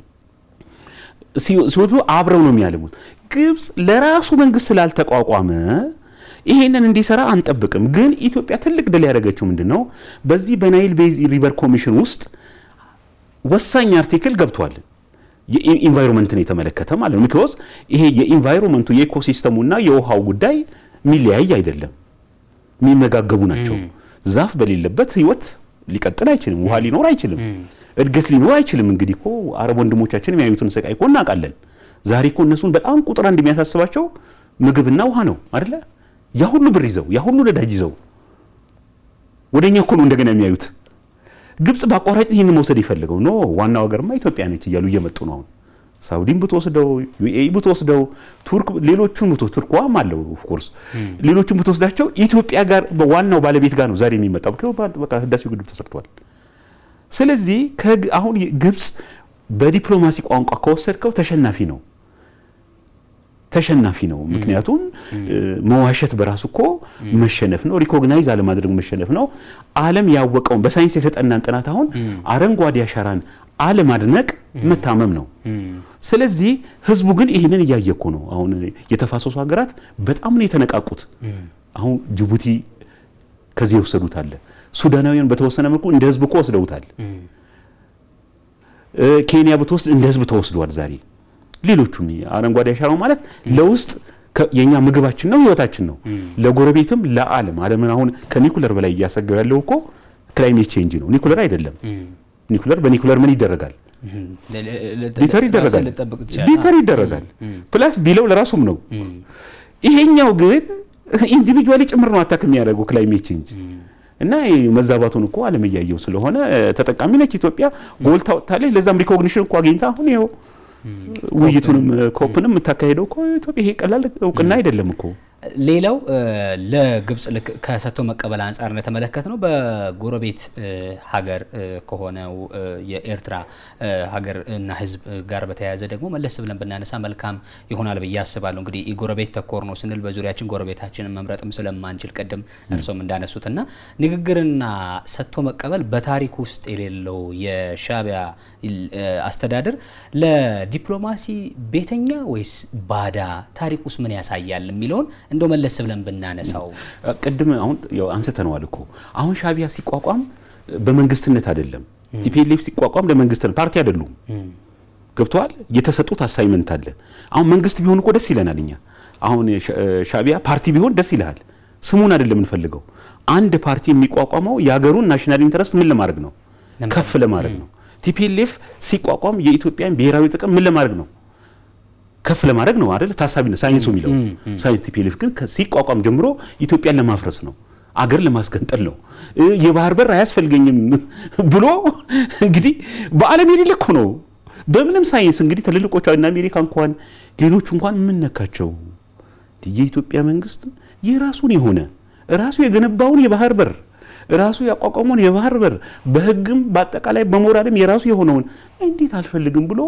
ሲወዱ አብረው ነው የሚያለሙት። ግብጽ ለራሱ መንግስት ስላልተቋቋመ ይሄንን እንዲሰራ አንጠብቅም። ግን ኢትዮጵያ ትልቅ ድል ያደረገችው ምንድነው? በዚህ በናይል ቤዝ ሪቨር ኮሚሽን ውስጥ ወሳኝ አርቲክል ገብቷል። የኢንቫይሮንመንትን የተመለከተ ማለት ነው ምክንያቱም ይሄ የኢንቫይሮንመንቱ የኢኮሲስተሙና የውሃው ጉዳይ ሚሊያይ አይደለም የሚመጋገቡ ናቸው ዛፍ በሌለበት ህይወት ሊቀጥል አይችልም ውሃ ሊኖር አይችልም እድገት ሊኖር አይችልም እንግዲህ እኮ አረብ ወንድሞቻችን የሚያዩትን ሰቃይ እኮ እናውቃለን ዛሬ እኮ እነሱን በጣም ቁጥር አንድ የሚያሳስባቸው ምግብና ውሃ ነው አይደለ ያ ሁሉ ብር ይዘው ያ ሁሉ ነዳጅ ይዘው ወደኛ እኮ ነው እንደገና የሚያዩት ግብጽ ባቋራጭ ይሄን መውሰድ ይፈልገው ነው ዋናው ሀገርማ ኢትዮጵያ ነች ይያሉ እየመጡ ነው ሳውዲን ብትወስደው ዩኤኢ ብትወስደው ቱርክ ሌሎቹም ቱርክዋም አለው ኦፍ ኮርስ ሌሎቹም ብትወስዳቸው ኢትዮጵያ ጋር በዋናው ባለቤት ጋር ነው ዛሬ የሚመጣው በቃ ህዳሴው ግድብ ተሰርቷል ስለዚህ አሁን ግብጽ በዲፕሎማሲ ቋንቋ ከወሰድከው ተሸናፊ ነው ምክንያቱም መዋሸት በራሱ እኮ መሸነፍ ነው ሪኮግናይዝ አለማድረግ መሸነፍ ነው ዓለም ያወቀው በሳይንስ የተጠናን ጥናት አሁን አረንጓዴ አሻራን አለማድነቅ መታመም ነው ስለዚህ ህዝቡ ግን ይሄንን ያያየኩ ነው አሁን የተፋሰሱ ሀገራት በጣም ነው የተነቃቁት አሁን ጅቡቲ ከዚህ ወሰዱት አለ ሱዳናውያን በተወሰነ መልኩ እንደ ህዝብ እኮ ወስደውታል ኬንያ በተወሰደ እንደ ህዝብ ተወስዷል ዛሬ ሌሎቹም አረንጓዴ አሻራው ማለት ለውስጥ የኛ ምግባችን ነው ህይወታችን ነው ለጎረቤትም ለዓለም አሁን ከኒኩለር በላይ ያሰጋው ያለው እኮ ክላይሜት ቼንጅ ነው ኒኩለር አይደለም በኒኩለር ምን ይደረጋል ዲተር ይደረጋል ፕላስ ቢለው ለራሱም ነው ይሄኛው ግን ኢንዲቪጁዋሊ ጭምር ነው አታክ የሚያደርገው ክላይሜት ቼንጅ እና መዛባቱን እኮ ዓለም ያያየው ስለሆነ ተጠቃሚ ነች ኢትዮጵያ ጎልታ ወጣለች ለዛም ሪኮግኒሽን እኮ አግኝታ አሁን ይሄው ውይይቱንም ኮፕንም ተካሄደው እኮ ኢትዮጵያ ይሄ ቀላል እውቅና አይደለም እኮ ሌላው ለግብጽ ከሰጥቶ መቀበል አንፃር እንደተመለከተነው በጎረቤት ሀገር ከሆነው የኤርትራ ሀገር እና ህዝብ ጋር በተያያዘ ደግሞ መለስ ብለን ብናነሳ መልካም ይሆናል ብዬ አስባለሁ እንግዲህ የጎረቤት ተኮር ነው ስንል በዙሪያችን ጎረቤታችንን መምረጥም ስለማንችል ቀደም እርሶም እንዳነሱትና ንግግርና ሰጥቶ መቀበል በታሪክ ውስጥ የሌለው የሻቢያ አስተዳደር ለዲፕሎማሲ ቤተኛ ወይስ ባዳ ታሪክ ውስጥ ምን ያሳያል የሚለውን እንደው መለስ ብለን ብናነሳው ቀደም አሁን ያው አንስተነዋል እኮ አሁን ሻቢያ ሲቋቋም በመንግስትነት አይደለም ቲፒኤልኤፍ ሲቋቋም ለመንግስትነት ፓርቲ አይደሉም ገብቷል የተሰጡት አሳይመንት አለ አሁን መንግስት ቢሆን እኮ ደስ ይለናል እኛ አሁን ሻቢያ ፓርቲ ቢሆን ደስ ይላል ስሙን አይደለም እንፈልገው አንድ ፓርቲ የሚቋቋመው ያገሩን ናሽናል ኢንተረስት ምን ለማድረግ ነው ከፍ ለማድረግ ነው ቲፒኤልኤፍ ሲቋቋም የኢትዮጵያን ብሔራዊ ጥቅም ምን ለማድረግ ነው ከፍ ለማድረግ ነው አይደል ታሳቢነት ሳይንሱ የሚለው ሳይንስ ቲፒኤልኤፍ ግን ሲቋቋም ጀምሮ ኢትዮጵያን ለማፍረስ ነው አገር ለማስገንጠል ነው የባህር በር አያስፈልገኝም ብሎ እንግዲህ በአለም የሌለኩ ነው በምንም ሳይንስ እንግዲህ ተልልቆቻውና አሜሪካ እንኳን ሌሎች እንኳን ምን ነካቸው የኢትዮጵያ መንግስት የራሱን የሆነ ራሱ የገነባውን የባህር በር ራሱ ያቋቋመውን የባህር በር በህግም በአጠቃላይ በሞራልም የራሱ የሆነውን እንዴት አልፈልግም ብሎ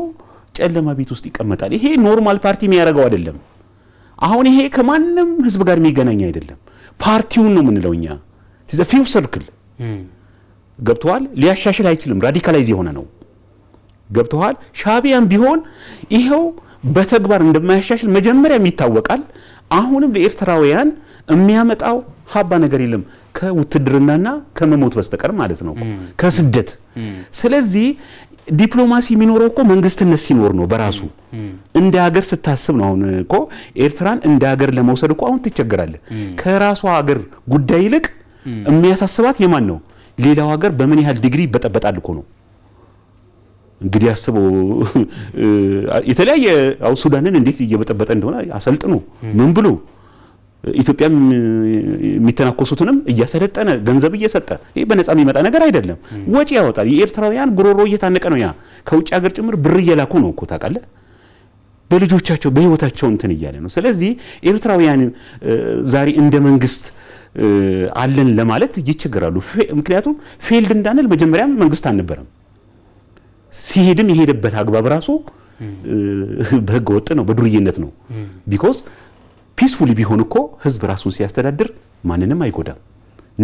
ጨለማ ቤት ውስጥ ይቀመጣል ይሄ ኖርማል ፓርቲ የሚያረጋው አይደለም አሁን ይሄ ከማንም ህዝብ ጋር የሚገናኝ አይደለም ፓርቲውን ነው ምንለውኛ it's a few circle ገብቷል ሊያሻሽል አይችልም ራዲካላይዝ የሆነ ነው ገብቷል ሻቢያም ቢሆን ይሄው በተግባር እንደማያሻሽል መጀመሪያም ይታወቃል አሁንም ለኤርትራውያን የሚያመጣው ሀባ ነገር የለም ከውትድርናና ከመሞት በስተቀር ማለት ነው ከስደት ስለዚህ ዲፕሎማሲ የሚኖረው እኮ መንግስትነት ሲኖር ነው በራሱ እንደ ሀገር ስታስብ ነው አሁን እኮ ኤርትራን እንደ ሀገር ለመውሰድ እኮ አሁን ትቸገራለህ ከራሷ ሀገር ጉዳይ ይልቅ የሚያሳስባት የማን ነው ሌላው ሀገር በምን ያህል ዲግሪ ይበጠበጣል እኮ ነው እንግዲህ አስበው የተለያየ አው ሱዳንን እንዴት እየበጠበጠ እንደሆነ አሰልጥኑ ምን ብሎ ኢትዮጵያ የሚተናኮሱትንም እያሰለጠነ ገንዘብ እየሰጠ ይሄ በነፃ የሚመጣ ነገር አይደለም ወጪ ያወጣል የኤርትራውያን ጉሮሮ እየታነቀ ነው ያ ከውጭ ሀገር ጭምር ብር እየላኩ ነው እኮ ታውቃለህ በልጆቻቸው በህይወታቸው እንትን እያለ ነው ስለዚህ ኤርትራውያን ዛሬ እንደ መንግስት አለን ለማለት ይቸገራሉ ምክንያቱም ፌልድ እንዳንል መጀመሪያም መንግስት አልነበረም ሲሄድም የሄደበት አግባብ ራሱ በህገ ወጥ ነው በዱርዬነት ነው ቢኮዝ ፒስፉሊ ቢሆን እኮ ህዝብ ራሱን ሲያስተዳድር ማንንም አይጎዳም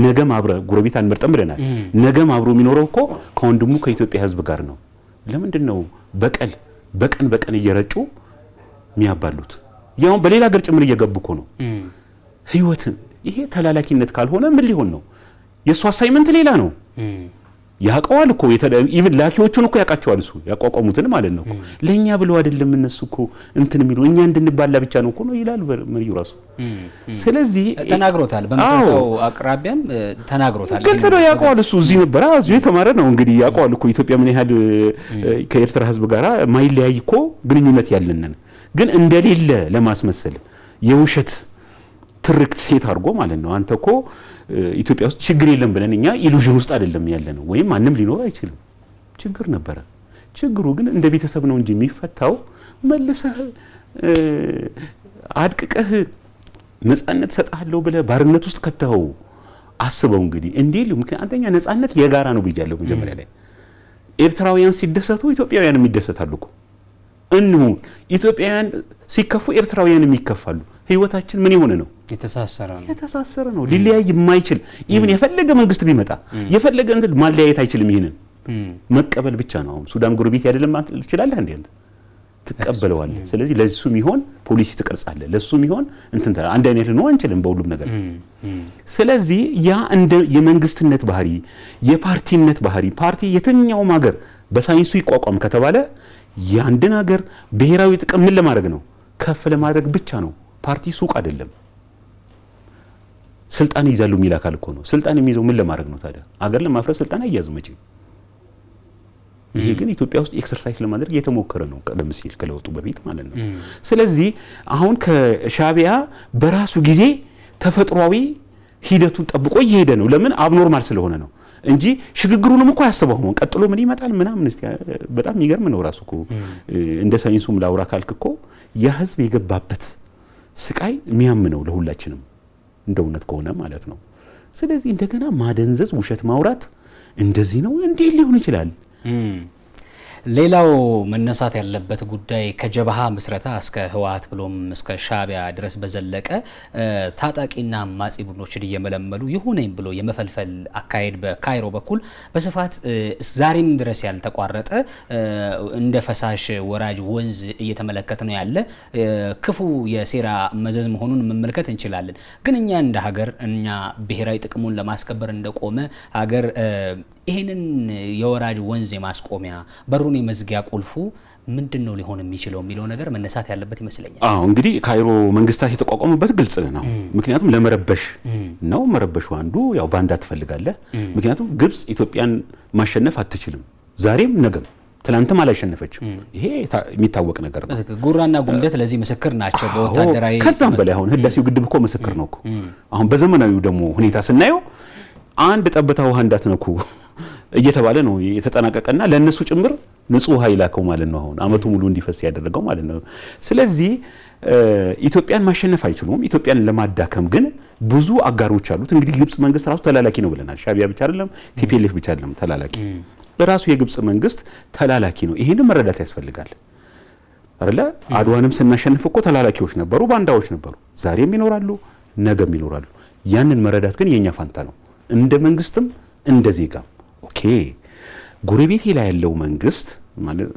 ነገም አብረ ጉረቤት አንመርጠም ብለናል ነገም አብሮ የሚኖረው እኮ ከወንድሙ ከኢትዮጵያ ህዝብ ጋር ነው ለምንድነው በቀን እየረጩ የሚያባሉት ያው በሌላ ሀገር ጭምር እየገቡ እኮ ነው ህይወት ይሄ ተላላኪነት ካልሆነ ምን ሊሆን ነው የሱ አሳይመንት ሌላ ነው ያቀዋል እኮ ኢቭን ላኪዎቹን እኮ ያቃቸዋል እሱ ያቋቋሙትን ማለት ነው ለኛ ብለው አይደለም እነሱ እኮ እንትን የሚለው እኛ እንድንባላ ብቻ ነው እኮ ነው ይላል መሪው ራሱ ስለዚህ ተናግሮታል በመሰረታው አቅራቢያም ተናግሮታል ግልጽ ነው ያቀዋል እሱ እዚህ ነበር እዚህ የተማረ ነው እንግዲህ ያቀዋል እኮ ኢትዮጵያ ምን ያህል ከኤርትራ ህዝብ ጋር ማይለያይ እኮ ግንኙነት ያለንን ግን እንደሌለ ለማስመሰል የውሸት ትርክት ሴት አድርጎ ማለት ነው አንተ እኮ ኢትዮጵያ ውስጥ ችግር የለም ብለን እኛ ኢሉዥን ውስጥ አይደለም ያለነው ወይም ማንንም ሊኖር አይችልም ችግር ነበረ ችግሩ ግን እንደ ቤተሰብ ነው እንጂ የሚፈታው መልሰህ አድቅቀህ ነፃነት ሰጣለሁ ብለ ባርነት ውስጥ ከተው አስበው እንግዲህ እንዴል ምክንያቱም አንደኛ ነፃነት የጋራ ነው ብያለሁ መጀመሪያ ላይ ኤርትራውያን ሲደሰቱ ኢትዮጵያውያንም ይደሰታሉ እኮ እንሁን ኢትዮጵያውያን ሲከፉ ኤርትራውያንም ይከፋሉ ህይወታችን ምን ይሆነ ነው የተሳሰረ ነው ሊለያይ የማይችል ኢቭን የፈለገ መንግስት ቢመጣ የፈለገ እንትን ማለያየት አይችልም ይሄንን መቀበል ብቻ ነው ሱዳን ጎረቤት አይደለም ይችላል እንዴ ትቀበለዋለህ ስለዚህ ለሱም ይሆን ፖሊሲ ትቀርጻለህ ለሱም ይሆን እንትን አንድ አይነት ነው አንችልም በሁሉም ነገር ስለዚህ ያ እንደ የመንግስትነት ባህሪ የፓርቲነት ባህሪ ፓርቲ የትኛውም ሀገር በሳይንሱ ይቋቋም ከተባለ ያንድን ሀገር ብሔራዊ ጥቅም ምን ለማድረግ ነው ከፍ ለማድረግ ብቻ ነው ፓርቲ ሱቅ አይደለም ስልጣን ይዛሉ የሚል አካል እኮ ነው ስልጣን የሚይዘው ምን ለማድረግ ነው ታዲያ ሀገር ለማፍረስ ስልጣን አይያዝም እንጂ ይሄ ግን ኢትዮጵያ ውስጥ ኤክሰርሳይዝ ለማድረግ የተሞከረ ነው ቀደም ሲል ከለውጡ በፊት ማለት ነው ስለዚህ አሁን ከሻቢያ በራሱ ጊዜ ተፈጥሯዊ ሂደቱን ጠብቆ እየሄደ ነው ለምን አብኖርማል ስለሆነ ነው እንጂ ሽግግሩንም እኮ ያስበው ነው ቀጥሎ ምን ይመጣል ምናምን እስቲ በጣም ይገርም ነው ራሱ እኮ እንደ ሳይንሱም ላውራ ካልክኮ ያ ህዝብ የገባበት ስቃይ የሚያምነው ለሁላችንም እንደውነት ከሆነ ማለት ነው ስለዚህ እንደገና ማደንዘዝ ውሸት ማውራት እንደዚህ ነው እንዴ ሊሆን ይችላል ሌላው መነሳት ያለበት ጉዳይ ከጀበሃ ምስረታ እስከ ህወሓት ብሎም እስከ ሻቢያ ድረስ በዘለቀ ታጣቂና ማጺ ቡድኖችን እየመለመሉ ይሁነኝ ብሎ የመፈልፈል አካሄድ በካይሮ በኩል በስፋት ዛሬም ድረስ ያልተቋረጠ እንደ ፈሳሽ ወራጅ ወንዝ እየተመለከተ ነው ያለ ክፉ የሴራ መዘዝ መሆኑን መመልከት እንችላለን ግን እኛ እንደ ሀገር እኛ ብሔራዊ ጥቅሙን ለማስከበር እንደቆመ ሀገር ይሄንን የወራጅ ወንዝ የማስቆሚያ በሩን የመዝጊያ ቁልፉ ምንድነው ሊሆን የሚችለው የሚለው ነገር መነሳት ያለበት ይመስለኛል እንግዲህ ካይሮ መንግስታት የተቋቋሙበት ግልጽ ነው ምክንያቱም ለመረበሽ ነው መረበሹ አንዱ ያው ባንዳ ትፈልጋለህ ምክንያቱም ግብጽ ኢትዮጵያን ማሸነፍ አትችልም ዛሬም ነገም ትላንትም አላሸነፈችም ይሄ የሚታወቅ ነገር ነው ጉራና ጉንደት ለዚህ ምስክር ናቸው በወታደራዊ ከዛም በላይ አሁን ህዳሴው ግድብ እኮ ምስክር ነው እኮ አሁን በዘመናዊው ደግሞ ሁኔታ ስናየው አንድ ጠብታ ውሃ እንዳትነኩ እየተባለ ነው የተጠናቀቀና ለነሱ ጭምር ንጹህ ኃይል አከው ማለት ነው አሁን አመቱ ሙሉ እንዲፈስ ያደረገው ማለት ነው ስለዚህ ኢትዮጵያን ማሸነፍ አይችሉም ኢትዮጵያን ለማዳከም ግን ብዙ አጋሮች አሉት እንግዲህ ግብጽ መንግስት ራሱ ተላላኪ ነው ብለናል ሻቢያ ብቻ አይደለም ቲፒኤልኤፍ ብቻ አይደለም ተላላኪ ለራሱ የግብጽ መንግስት ተላላኪ ነው ይሄንን መረዳት ያስፈልጋል አይደለ አድዋንም ስናሸንፍ እኮ ተላላኪዎች ነበሩ ባንዳዎች ነበሩ ዛሬም ይኖራሉ ነገም ይኖራሉ ያንን መረዳት ግን የኛ ፋንታ ነው እንደ መንግስትም እንደ ዜጋም ኦኬ ጎረቤት ላይ ያለው መንግስት ማለት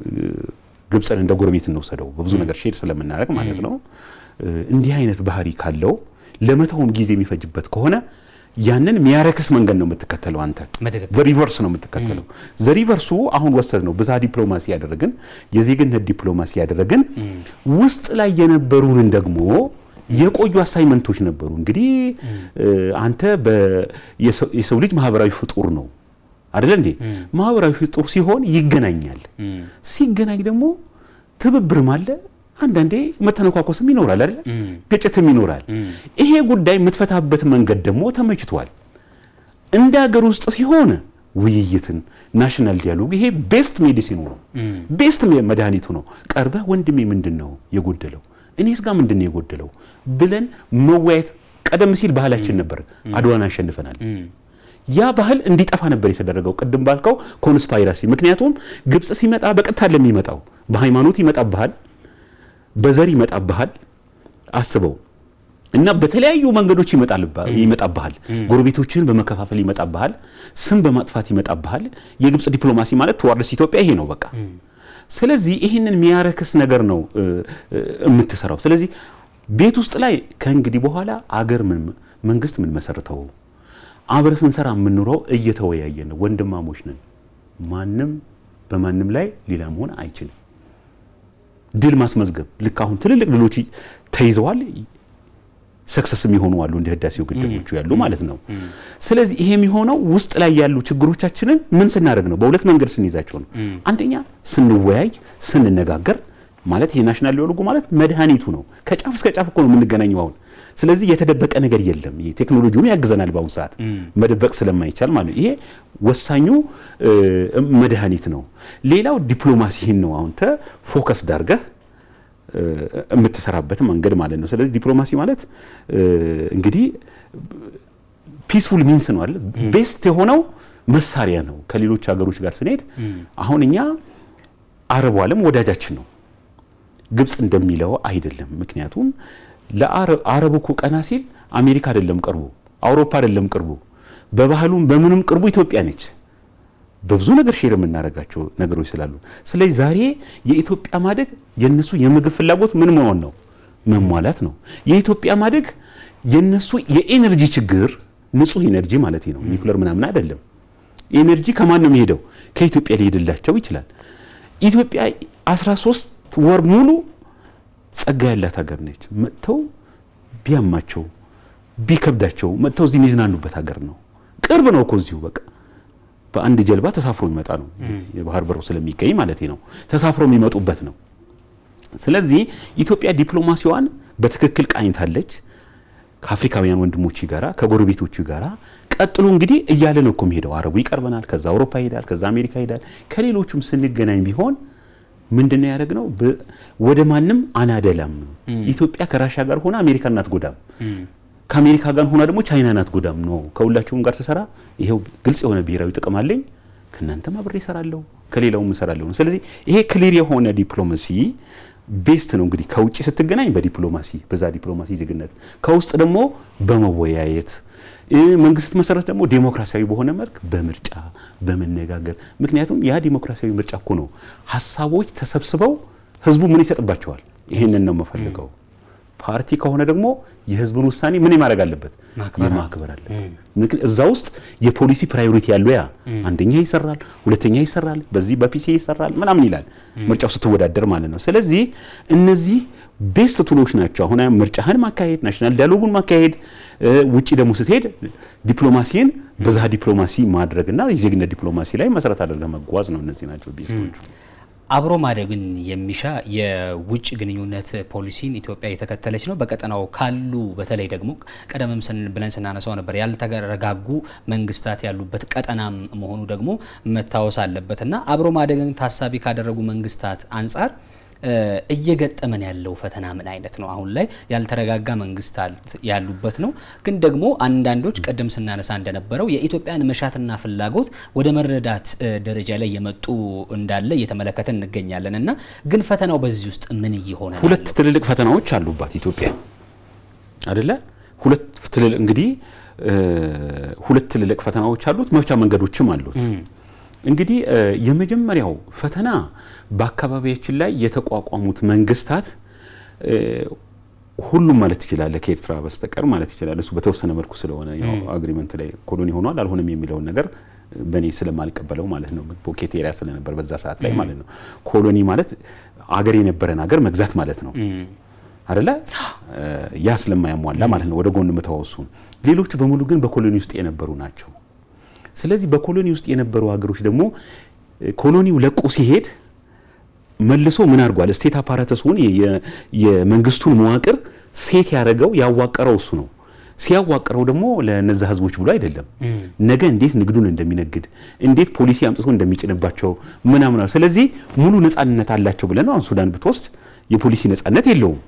ግብጽን እንደ ጎረቤት እንወሰደው በብዙ ነገር ሼር ስለምናረግ ማለት ነው እንዲህ አይነት ባህሪ ካለው ለመተውም ጊዜ የሚፈጅበት ከሆነ ያንን ሚያረክስ መንገድ ነው የምትከተለው አንተ ዘሪቨርስ ነው የምትከተለው ዘሪቨርሱ አሁን ወሰድ ነው በዛ ዲፕሎማሲ ያደረግን የዜግነት ዲፕሎማሲ ያደረግን ውስጥ ላይ የነበሩን ደግሞ የቆዩ አሳይመንቶች ነበሩ እንግዲህ አንተ የሰው ልጅ ማህበራዊ ፍጡር ነው አይደል እንዴ ማህበራዊ ፍጡር ሲሆን ይገናኛል ሲገናኝ ደግሞ ትብብርም አለ አንዳንዴ መተነኳኮስም ይኖራል አይደል ግጭትም ይኖራል ይሄ ጉዳይ የምትፈታበት መንገድ ደግሞ ተመችቷል እንደ ሀገር ውስጥ ሲሆን ውይይትን ናሽናል ዲያሎግ ይሄ ቤስት ሜዲሲን ነው ቤስት መድኃኒቱ ነው ቀርበ ወንድሜ ምንድነው የጎደለው እኔስ ጋር ምንድነው የጎደለው ብለን መወያየት ቀደም ሲል ባህላችን ነበር አድዋን አሸንፈናል ያ ባህል እንዲጠፋ ነበር የተደረገው ቅድም ባልከው ኮንስፓይራሲ ምክንያቱም ግብጽ ሲመጣ በቀጥታ ለሚመጣው በሃይማኖት ይመጣብሃል በዘር ይመጣብሃል አስበው እና በተለያዩ መንገዶች ይመጣብሃል ጎረቤቶችን በመከፋፈል ይመጣብሃል ስም በማጥፋት ይመጣብሃል የግብጽ ዲፕሎማሲ ማለት ተዋርደስ ኢትዮጵያ ይሄ ነው በቃ ስለዚህ ይሄንን ሚያረክስ ነገር ነው የምትሰራው ስለዚህ ቤት ውስጥ ላይ ከእንግዲህ በኋላ አገር መንግስት ምን መሰረተው አብረን ስንሰራ ምንኖረው እየተወያየን ወንድማሞች ነን ማንም በማንም ላይ ሌላ መሆን አይችልም። ድል ማስመዝገብ ልክ አሁን ትልልቅ ድሎች ተይዘዋል ሰክሰስ የሚሆኑ አሉ እንደ ህዳሴው ግድቦቹ ያሉ ማለት ነው። ስለዚህ ይሄ የሚሆነው ውስጥ ላይ ያሉ ችግሮቻችንን ምን ስናደርግ ነው? በሁለት መንገድ ስንይዛቸው ነው። አንደኛ ስንወያይ ስንነጋገር ማለት ይሄ ናሽናል ዲያሎጉ ማለት መድኃኒቱ ነው። ከጫፍ እስከ ጫፍ እኮ ነው የምንገናኘው አሁን። ስለዚህ የተደበቀ ነገር የለም። ይሄ ቴክኖሎጂውን ያግዘናል በአሁን ሰዓት መደበቅ ስለማይቻል ማለት ነው። ይሄ ወሳኙ መድኃኒት ነው። ሌላው ዲፕሎማሲን ነው አሁን ፎከስ ዳርገህ የምትሰራበት መንገድ ማለት ነው። ስለዚህ ዲፕሎማሲ ማለት እንግዲህ ፒስፉል ሚንስ ነው አይደል? ቤስት የሆነው መሳሪያ ነው። ከሌሎች ሀገሮች ጋር ስንሄድ አሁን እኛ አረቡ ዓለም ወዳጃችን ነው። ግብጽ እንደሚለው አይደለም። ምክንያቱም ለአረቡ እኮ ቀና ሲል አሜሪካ አይደለም ቅርቡ፣ አውሮፓ አይደለም ቅርቡ፣ በባህሉም በምንም ቅርቡ ኢትዮጵያ ነች። በብዙ ነገር ሼር የምናደርጋቸው ነገሮች ስላሉ ስለዚህ ዛሬ የኢትዮጵያ ማደግ የነሱ የምግብ ፍላጎት ምን መሆን ነው? መሟላት ነው። የኢትዮጵያ ማደግ የነሱ የኤነርጂ ችግር ንጹህ ኤነርጂ ማለት ነው። ኒኩለር ምናምን አይደለም። ኤነርጂ ከማን ነው የሚሄደው? ከኢትዮጵያ ሊሄድላቸው ይችላል። ኢትዮጵያ 13 ወር ሙሉ ጸጋ ያላት ሀገር ነች። መጥተው ቢያማቸው ቢከብዳቸው መጥተው እዚህ የሚዝናኑበት ሀገር ነው። ቅርብ ነው እኮ እዚሁ በቃ በአንድ ጀልባ ተሳፍሮ የሚመጣ ነው። የባህር በሩ ስለሚገኝ ማለት ነው። ተሳፍሮ የሚመጡበት ነው። ስለዚህ ኢትዮጵያ ዲፕሎማሲዋን በትክክል ቃኝታለች ከአፍሪካውያን ወንድሞች ጋራ ከጎረቤቶቹ ጋራ። ቀጥሎ እንግዲህ እያለ ነው እኮ የሚሄደው። አረቡ ይቀርበናል፣ ከዛ አውሮፓ ይሄዳል፣ ከዛ አሜሪካ ይሄዳል። ከሌሎቹም ስንገናኝ ቢሆን ምንድነው ያደረግነው? ወደ ማንም አናደላም። ኢትዮጵያ ከራሻ ጋር ሆና አሜሪካን አትጎዳም፣ ከአሜሪካ ጋር ሆና ደግሞ ቻይናን አትጎዳም ነው። ከሁላችሁም ጋር ተሰራ ይሄው ግልጽ የሆነ ብሔራዊ ጥቅም አለኝ፣ ከናንተም አብሬ እሰራለሁ፣ ከሌላውም እሰራለሁ። ስለዚህ ይሄ ክሊር የሆነ ዲፕሎማሲ ቤስት ነው። እንግዲህ ከውጪ ስትገናኝ በዲፕሎማሲ በዛ ዲፕሎማሲ ዜግነት፣ ከውስጥ ደግሞ በመወያየት መንግስት መሰረት ደግሞ ዴሞክራሲያዊ በሆነ መልክ በምርጫ በመነጋገር። ምክንያቱም ያ ዲሞክራሲያዊ ምርጫ እኮ ነው ሀሳቦች ተሰብስበው ህዝቡ ምን ይሰጥባቸዋል። ይሄንን ነው የምፈልገው። ፓርቲ ከሆነ ደግሞ የህዝቡን ውሳኔ ምን ማድረግ አለበት? ማክበር አለበት። እዛ ውስጥ የፖሊሲ ፕራዮሪቲ ያለው ያ አንደኛ ይሰራል፣ ሁለተኛ ይሰራል፣ በዚህ በፒሲ ይሰራል ምናምን ይላል ምርጫው ስትወዳደር ማለት ነው። ስለዚህ እነዚህ ቤስት ቱሎች ናቸው። አሁን ምርጫህን ማካሄድ፣ ናሽናል ዳያሎጉን ማካሄድ፣ ውጪ ደግሞ ስትሄድ ዲፕሎማሲን በዛ ዲፕሎማሲ ማድረግና የዜግነት ዲፕሎማሲ ላይ መሰረት አድርገህ መጓዝ ነው። እነዚህ ናቸው ቤስቶቹ። አብሮ ማደግን የሚሻ የውጭ ግንኙነት ፖሊሲን ኢትዮጵያ የተከተለች ነው። በቀጠናው ካሉ በተለይ ደግሞ ቀደምም ብለን ስናነሳው ነበር ያልተረጋጉ መንግስታት ያሉበት ቀጠናም መሆኑ ደግሞ መታወስ አለበትና አብሮ ማደግን ታሳቢ ካደረጉ መንግስታት አንጻር እየገጠመን ያለው ፈተና ምን አይነት ነው? አሁን ላይ ያልተረጋጋ መንግስታት ያሉበት ነው። ግን ደግሞ አንዳንዶች ቀደም ስናነሳ እንደነበረው የኢትዮጵያን መሻትና ፍላጎት ወደ መረዳት ደረጃ ላይ የመጡ እንዳለ እየተመለከተን እንገኛለን እና ግን ፈተናው በዚህ ውስጥ ምን እየሆነ ነው? ሁለት ትልልቅ ፈተናዎች አሉባት ኢትዮጵያ አይደለ? እንግዲህ ሁለት ትልልቅ ፈተናዎች አሉት፣ መፍቻ መንገዶችም አሉት። እንግዲህ የመጀመሪያው ፈተና በአካባቢያችን ላይ የተቋቋሙት መንግስታት ሁሉም ማለት ይችላል ከኤርትራ በስተቀር ማለት ይችላል። እሱ በተወሰነ መልኩ ስለሆነ ያው አግሪመንት ላይ ኮሎኒ ሆኗል አልሆነም የሚለው ነገር በኔ ስለማልቀበለው ማለት ነው። ፖኬት ኤሪያ ስለነበር በዛ ሰዓት ላይ ማለት ነው። ኮሎኒ ማለት አገር የነበረን አገር መግዛት ማለት ነው አይደለ? ያ ስለማያሟላ ማለት ነው ወደ ጎን መተዋወሱን። ሌሎቹ በሙሉ ግን በኮሎኒ ውስጥ የነበሩ ናቸው። ስለዚህ በኮሎኒ ውስጥ የነበሩ ሀገሮች ደግሞ ኮሎኒው ለቆ ሲሄድ መልሶ ምን አድርጓል? ስቴት አፓራተሱን የመንግስቱን መዋቅር ሴት ያደረገው ያዋቀረው እሱ ነው። ሲያዋቀረው ደግሞ ለነዛ ህዝቦች ብሎ አይደለም። ነገ እንዴት ንግዱን እንደሚነግድ እንዴት ፖሊሲ አምጥቶ እንደሚጭንባቸው ምናምን። ስለዚህ ሙሉ ነፃነት አላቸው ብለን ነው። ሱዳን ብትወስድ የፖሊሲ ነፃነት የለውም።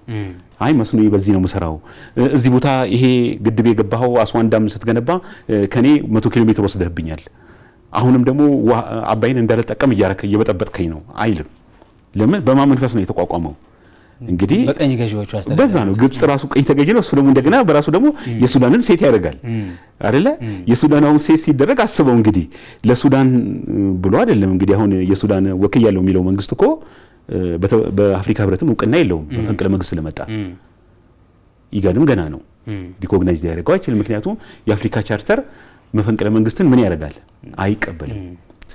አይ መስኖ በዚህ ነው መሰራው፣ እዚህ ቦታ ይሄ ግድብ የገባው አስዋን ዳም ስትገነባ ከኔ 100 ኪሎ ሜትር ወስደህብኛል፣ አሁንም ደግሞ አባይን እንዳልጠቀም እየበጠበጥከኝ ነው አይልም። ለምን? በማመንፈስ ነው የተቋቋመው። እንግዲህ በቀኝ ገዢዎቹ አስተዳደር በዛ ነው። ግብጽ ራሱ ቀኝ ተገዢ ነው። እሱ ደግሞ እንደገና በራሱ ደግሞ የሱዳንን ሴት ያደርጋል አይደለ? የሱዳናውን ሴት ሲደረግ አስበው እንግዲህ ለሱዳን ብሎ አይደለም እንግዲህ አሁን የሱዳን ወክያለው የሚለው መንግስት እኮ በአፍሪካ ህብረትም እውቅና የለውም። መፈንቅለ መንግስት ስለመጣ ይጋድም ገና ነው ሪኮግናይዝ ያደርገው አይችልም። ምክንያቱም የአፍሪካ ቻርተር መፈንቅለ መንግስትን ምን ያደርጋል? አይቀበልም።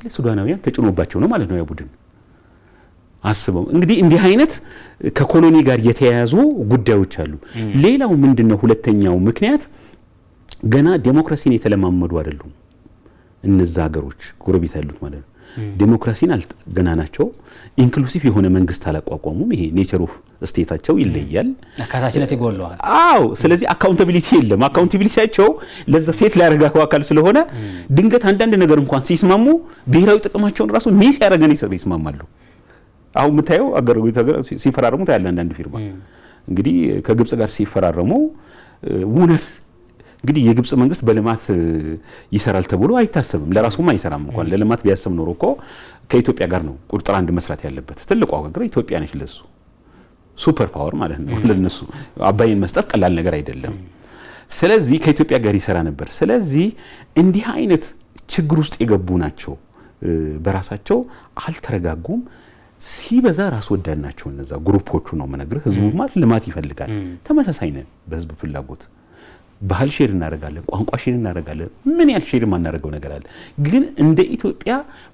በነገራችን ላይ ሱዳናውያን ተጭኖባቸው ነው ማለት ነው ያ ቡድን አስበው እንግዲህ እንዲህ አይነት ከኮሎኒ ጋር የተያያዙ ጉዳዮች አሉ ሌላው ምንድነው ሁለተኛው ምክንያት ገና ዴሞክራሲን የተለማመዱ አይደሉም እነዛ ሀገሮች ጎረቤት ያሉት ማለት ነው ዴሞክራሲን ገና ናቸው ኢንክሉሲቭ የሆነ መንግስት አላቋቋሙም ይሄ ኔቸር ኦፍ ስቴታቸው ይለያል አካታችነት ይጎለዋል አዎ ስለዚህ አካውንታቢሊቲ የለም አካውንታቢሊቲያቸው ለዛ ሴት ሊያረጋው አካል ስለሆነ ድንገት አንዳንድ ነገር እንኳን ሲስማሙ ብሔራዊ ጥቅማቸውን ራሱ ሚስ ያረጋን ይስማማሉ አሁን መታየው አገሮች ሲፈራረሙ ታያለ አንዳንድ ፊርማ እንግዲህ ከግብጽ ጋር ሲፈራረሙ ውነት እንግዲህ የግብጽ መንግስት በልማት ይሰራል ተብሎ አይታሰብም ለራሱም አይሰራም እንኳን ለልማት ቢያስብ ኖሮ እኮ ከኢትዮጵያ ጋር ነው ቁጥር አንድ መስራት ያለበት ትልቁ ሀገር ኢትዮጵያ ነች ለሱ ሱፐር ፓወር ማለት ነው ለነሱ አባይን መስጠት ቀላል ነገር አይደለም ስለዚህ ከኢትዮጵያ ጋር ይሰራ ነበር ስለዚህ እንዲህ አይነት ችግር ውስጥ የገቡ ናቸው በራሳቸው አልተረጋጉም ሲበዛ ራስ ወዳድ ናቸው እነዛ ግሩፖቹ ነው መነግርህ ህዝቡ ማለት ልማት ይፈልጋል ተመሳሳይ ነው በህዝብ ፍላጎት ባህል ሼር እናደርጋለን ቋንቋ ሼር እናደርጋለን ምን ያህል ሼር ማናደርገው ነገር አለ ግን እንደ ኢትዮጵያ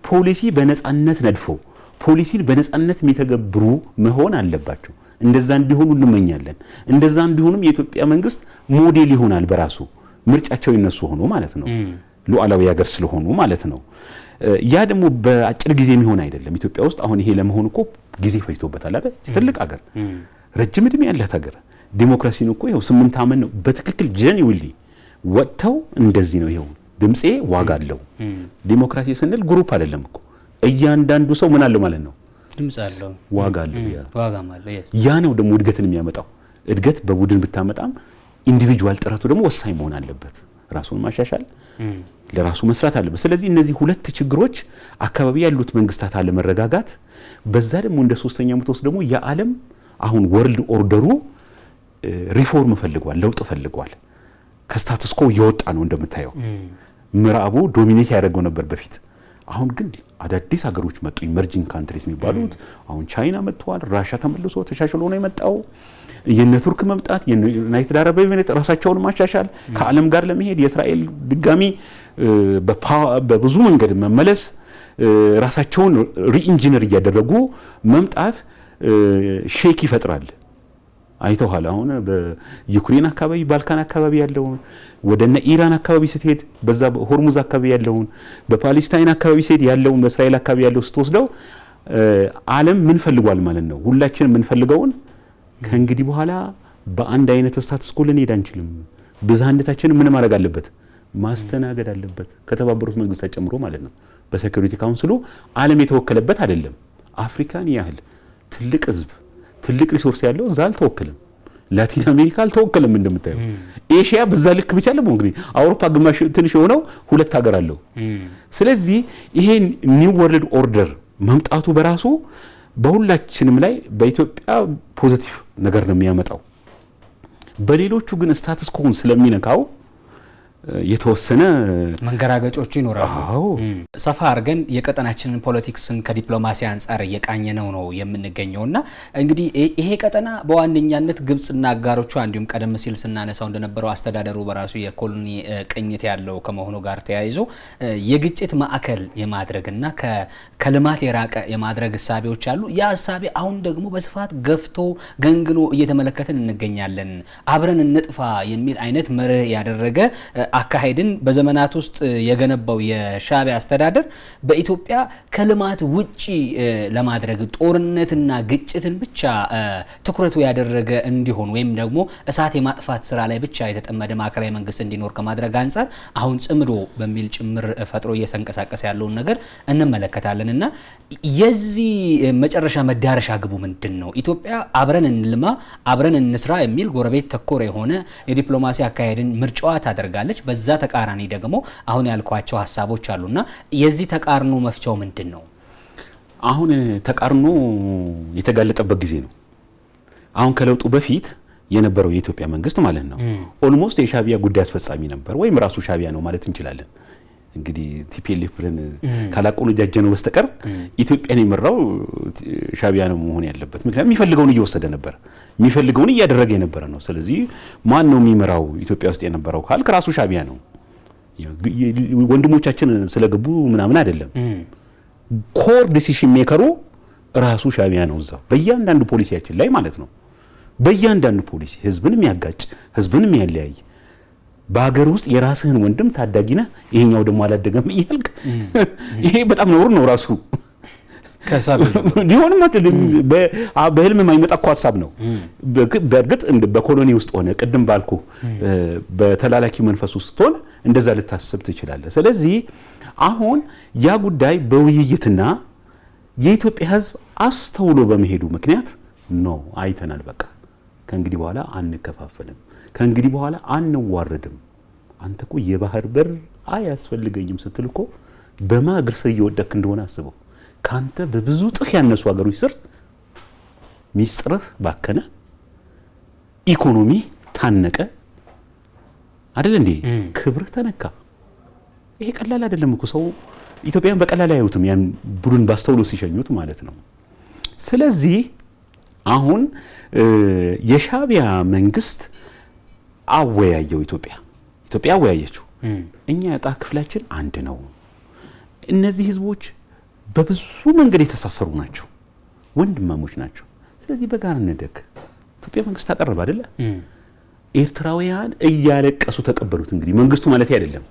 ፖሊሲ በነጻነት ነድፈው ፖሊሲን በነጻነት የሚተገብሩ መሆን አለባቸው እንደዛ እንዲሆኑ እንመኛለን እንደዛ እንዲሆኑም የኢትዮጵያ መንግስት ሞዴል ይሆናል በራሱ ምርጫቸው ይነሱ ሆኖ ማለት ነው ሉዓላዊ ሀገር ስለሆኑ ማለት ነው ያ ደግሞ በአጭር ጊዜ የሚሆን አይደለም ኢትዮጵያ ውስጥ አሁን ይሄ ለመሆን እኮ ጊዜ ፈጅቶበታል አይደል ትልቅ ሀገር ረጅም እድሜ ያላት ሀገር ዲሞክራሲን እኮ ይሄው 8 አመት ነው በትክክል ጀኒውሊ ወጥተው እንደዚህ ነው ይሄው ድምጼ ዋጋ አለው ዲሞክራሲ ስንል ግሩፕ አይደለም እኮ እያንዳንዱ ሰው ምን አለው ማለት ነው ድምጽ አለው ዋጋ አለው ዋጋ ማለት ያ ነው ደግሞ እድገትን የሚያመጣው እድገት በቡድን ብታመጣም ኢንዲቪጁዋል ጥረቱ ደግሞ ወሳኝ መሆን አለበት ራሱን ማሻሻል ለራሱ መስራት አለበት ስለዚህ እነዚህ ሁለት ችግሮች አካባቢ ያሉት መንግስታት አለ መረጋጋት በዛ ደግሞ እንደ ሶስተኛ ምትወስ ደግሞ የዓለም አሁን ወርልድ ኦርደሩ ሪፎርም ፈልጓል ለውጥ ፈልጓል ከስታተስ ኮ እየወጣ ነው እንደምታየው ምዕራቡ ዶሚኔት ያደርገው ነበር በፊት አሁን ግን አዳዲስ ሀገሮች መጡ ኢመርጂንግ ካንትሪስ የሚባሉት አሁን ቻይና መጥቷል ራሻ ተመልሶ ተሻሽሎ ነው የመጣው የነቱርክ መምጣት የዩናይትድ አረብ ኤሚሬት ራሳቸውን ማሻሻል ከዓለም ጋር ለመሄድ የእስራኤል ድጋሚ በብዙ መንገድ መመለስ ራሳቸውን ሪኢንጂነር ያደረጉ መምጣት ሼክ ይፈጥራል አይተዋል አሁን በዩክሬን አካባቢ ባልካን አካባቢ ያለው ወደነ ኢራን አካባቢ ስትሄድ በዛ ሆርሙዝ አካባቢ ያለው በፓሌስታይን አካባቢ ስትሄድ ያለው በእስራኤል አካባቢ ያለው ስትወስደው ዓለም ምን ፈልጓል ማለት ነው ሁላችንም ምን ፈልገውን ከእንግዲህ በኋላ በአንድ አይነት ስታተስ ኮ ልንሄድ አንችልም ብዝሃነታችን ምን ማድረግ አለበት ማስተናገድ አለበት ከተባበሩት መንግስታት ጨምሮ ማለት ነው በሴኩሪቲ ካውንስሉ ዓለም የተወከለበት አይደለም አፍሪካን ያህል ትልቅ ህዝብ ትልቅ ሪሶርስ ያለው ዛል ተወከለም ላቲን አሜሪካ አልተወከለም እንደምታየው ኤሺያ በዛ ልክ ብቻ ነው እንግዲህ አውሮፓ ግማሽ ትንሽ ሆነው ሁለት ሀገር አለው ስለዚህ ይሄ ኒው ወርልድ ኦርደር መምጣቱ በራሱ በሁላችንም ላይ በኢትዮጵያ ፖዚቲቭ ነገር ነው የሚያመጣው በሌሎቹ ግን ስታተስ ኮን ስለሚነካው የተወሰነ መንገራገጮቹ ይኖራሉ ሰፋ አርገን የቀጠናችንን ፖለቲክስን ከዲፕሎማሲ አንፃር እየቃኘነው ነው የምንገኘውና እንግዲህ ይሄ ቀጠና በዋነኛነት ግብጽና አጋሮቹ እንዲሁም ቀደም ሲል ስናነሳው እንደነበረው አስተዳደሩ በራሱ የኮሎኒ ቅኝት ያለው ከመሆኑ ጋር ተያይዞ የግጭት ማዕከል የማድረግና ከልማት የራቀ የማድረግ ሐሳቦች አሉ ያ ሐሳብ አሁን ደግሞ በስፋት ገፍቶ ገንግኖ እየተመለከተን እንገኛለን አብረን እንጥፋ የሚል አይነት መርህ ያደረገ አካሄድን በዘመናት ውስጥ የገነባው የሻዕቢያ አስተዳደር በኢትዮጵያ ከልማት ውጪ ለማድረግ ጦርነትና ግጭትን ብቻ ትኩረቱ ያደረገ እንዲሆን ወይም ደግሞ እሳት የማጥፋት ስራ ላይ ብቻ የተጠመደ ማዕከላዊ መንግስት እንዲኖር ከማድረግ አንፃር አሁን ጽምዶ በሚል ጭምር ፈጥሮ እየተንቀሳቀሰ ያለውን ነገር እንመለከታለንና የዚህ መጨረሻ መዳረሻ ግቡ ምንድነው ኢትዮጵያ አብረን እንልማ አብረን እንስራ የሚል ጎረቤት ተኮር የሆነ የዲፕሎማሲ አካሄድን ምርጫዋ ታደርጋለች በዛ ተቃራኒ ደግሞ አሁን ያልኳቸው ሐሳቦች አሉና የዚህ ተቃርኖ መፍቻው ምንድነው አሁን ተቃርኖ የተጋለጠበት ጊዜ ነው አሁን ከለውጡ በፊት የነበረው የኢትዮጵያ መንግስት ማለት ነው ኦልሞስት የሻዕቢያ ጉዳይ አስፈጻሚ ነበር ወይም ራሱ ሻዕቢያ ነው ማለት እንችላለን እንግዲህ ቲፒኤልኤፍ ብለን ካላቆኑ ጃጀነው በስተቀር ኢትዮጵያን የመራው ሻዕቢያ ነው መሆን ያለበት ምክንያቱም የሚፈልገውን እየወሰደ ነበር የሚፈልገውን እያደረገ የነበረ ነው ስለዚህ ማን ነው የሚመራው ኢትዮጵያ ውስጥ የነበረው ካልክ ራሱ ሻዕቢያ ነው ወንድሞቻችን ስለገቡ ምናምን አይደለም ኮር ዲሲሽን ሜከሩ ራሱ ሻዕቢያ ነው እዛው በእያንዳንዱ ፖሊሲያችን ላይ ማለት ነው። በእያንዳንዱ ፖሊሲ ህዝብን የሚያጋጭ ህዝብን የሚያለያይ በአገር ውስጥ የራስህን ወንድም ታዳጊ ነህ ይሄኛው ደግሞ አላደገም እያልክ ይሄ በጣም ነውር ነው ራሱ ከሳብ ሊሆንም በህልም የማይመጣ እኮ ሐሳብ ነው። በእርግጥ በኮሎኒ ውስጥ ሆነ ቅድም ባልኩ በተላላኪ መንፈስ ውስጥ ሆነ እንደዛ ልታስብ ትችላለህ። ስለዚህ አሁን ያ ጉዳይ በውይይትና የኢትዮጵያ ህዝብ አስተውሎ በመሄዱ ምክንያት ነው አይተናል። በቃ ከእንግዲህ በኋላ አንከፋፈልም፣ ከእንግዲህ በኋላ አንዋረድም። አንተ እኮ የባህር በር አያስፈልገኝም ስትል እኮ በማግር ስር እየወደክ እንደሆነ አስበው። ካንተ በብዙ ጥፍ ያነሱ ሀገሮች ስር ሚስጥርህ ባከነ፣ ኢኮኖሚ ታነቀ አይደል እንዴ? ክብርህ ተነካ። ይሄ ቀላል አይደለም እኮ ሰው ኢትዮጵያን በቀላል አያዩትም፣ ያን ቡድን ባስተውሎ ሲሸኙት ማለት ነው። ስለዚህ አሁን የሻዕቢያ መንግስት አወያየው ኢትዮጵያ አወያየችው። እኛ ዕጣ ክፍላችን አንድ ነው። እነዚህ ህዝቦች በብዙ መንገድ የተሳሰሩ ናቸው፣ ወንድማሞች ናቸው። ስለዚህ በጋራ እንደግ። ኢትዮጵያ መንግስት አቀረበ አይደለ? ኤርትራውያን እያለቀሱ ተቀበሉት። እንግዲህ መንግስቱ ማለት አይደለም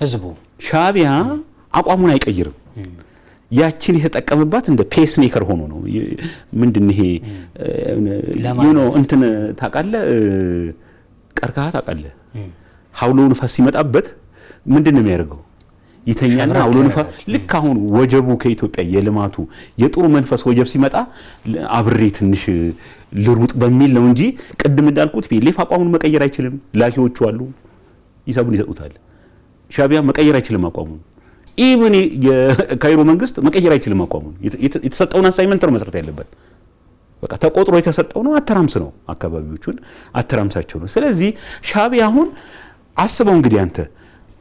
ህዝቡ። ሻዕቢያ አቋሙን አይቀይርም። ያችን የተጠቀመባት እንደ ፔስ ሜከር ሆኖ ነው። ምንድነው ይሄ እንትን ታውቃለህ? ቀርከሃ ታውቃለህ? ሀውሎ ንፋስ ሲመጣበት ምንድነው የሚያደርገው? ይተኛና ሀውሎ ንፋስ ልክ አሁን ወጀቡ ከኢትዮጵያ የልማቱ የጥሩ መንፈስ ወጀብ ሲመጣ አብሬ ትንሽ ልሩጥ በሚል ነው እንጂ ቅድም እንዳልኩት ፒኤልኤፍ አቋሙን መቀየር አይችልም። ላኪዎቹ አሉ፣ ሂሳቡን ይሰጡታል። ሻዕቢያ መቀየር አይችልም አቋሙን። ኢቭን የካይሮ መንግስት መቀየር አይችልም አቋሙን። የተሰጠውን አሳይመንት ነው መስራት ያለበት። በቃ ተቆጥሮ የተሰጠው ነው። አተራምስ ነው፣ አካባቢዎቹን አተራምሳቸው ነው። ስለዚህ ሻዕቢያ አሁን አስበው እንግዲህ አንተ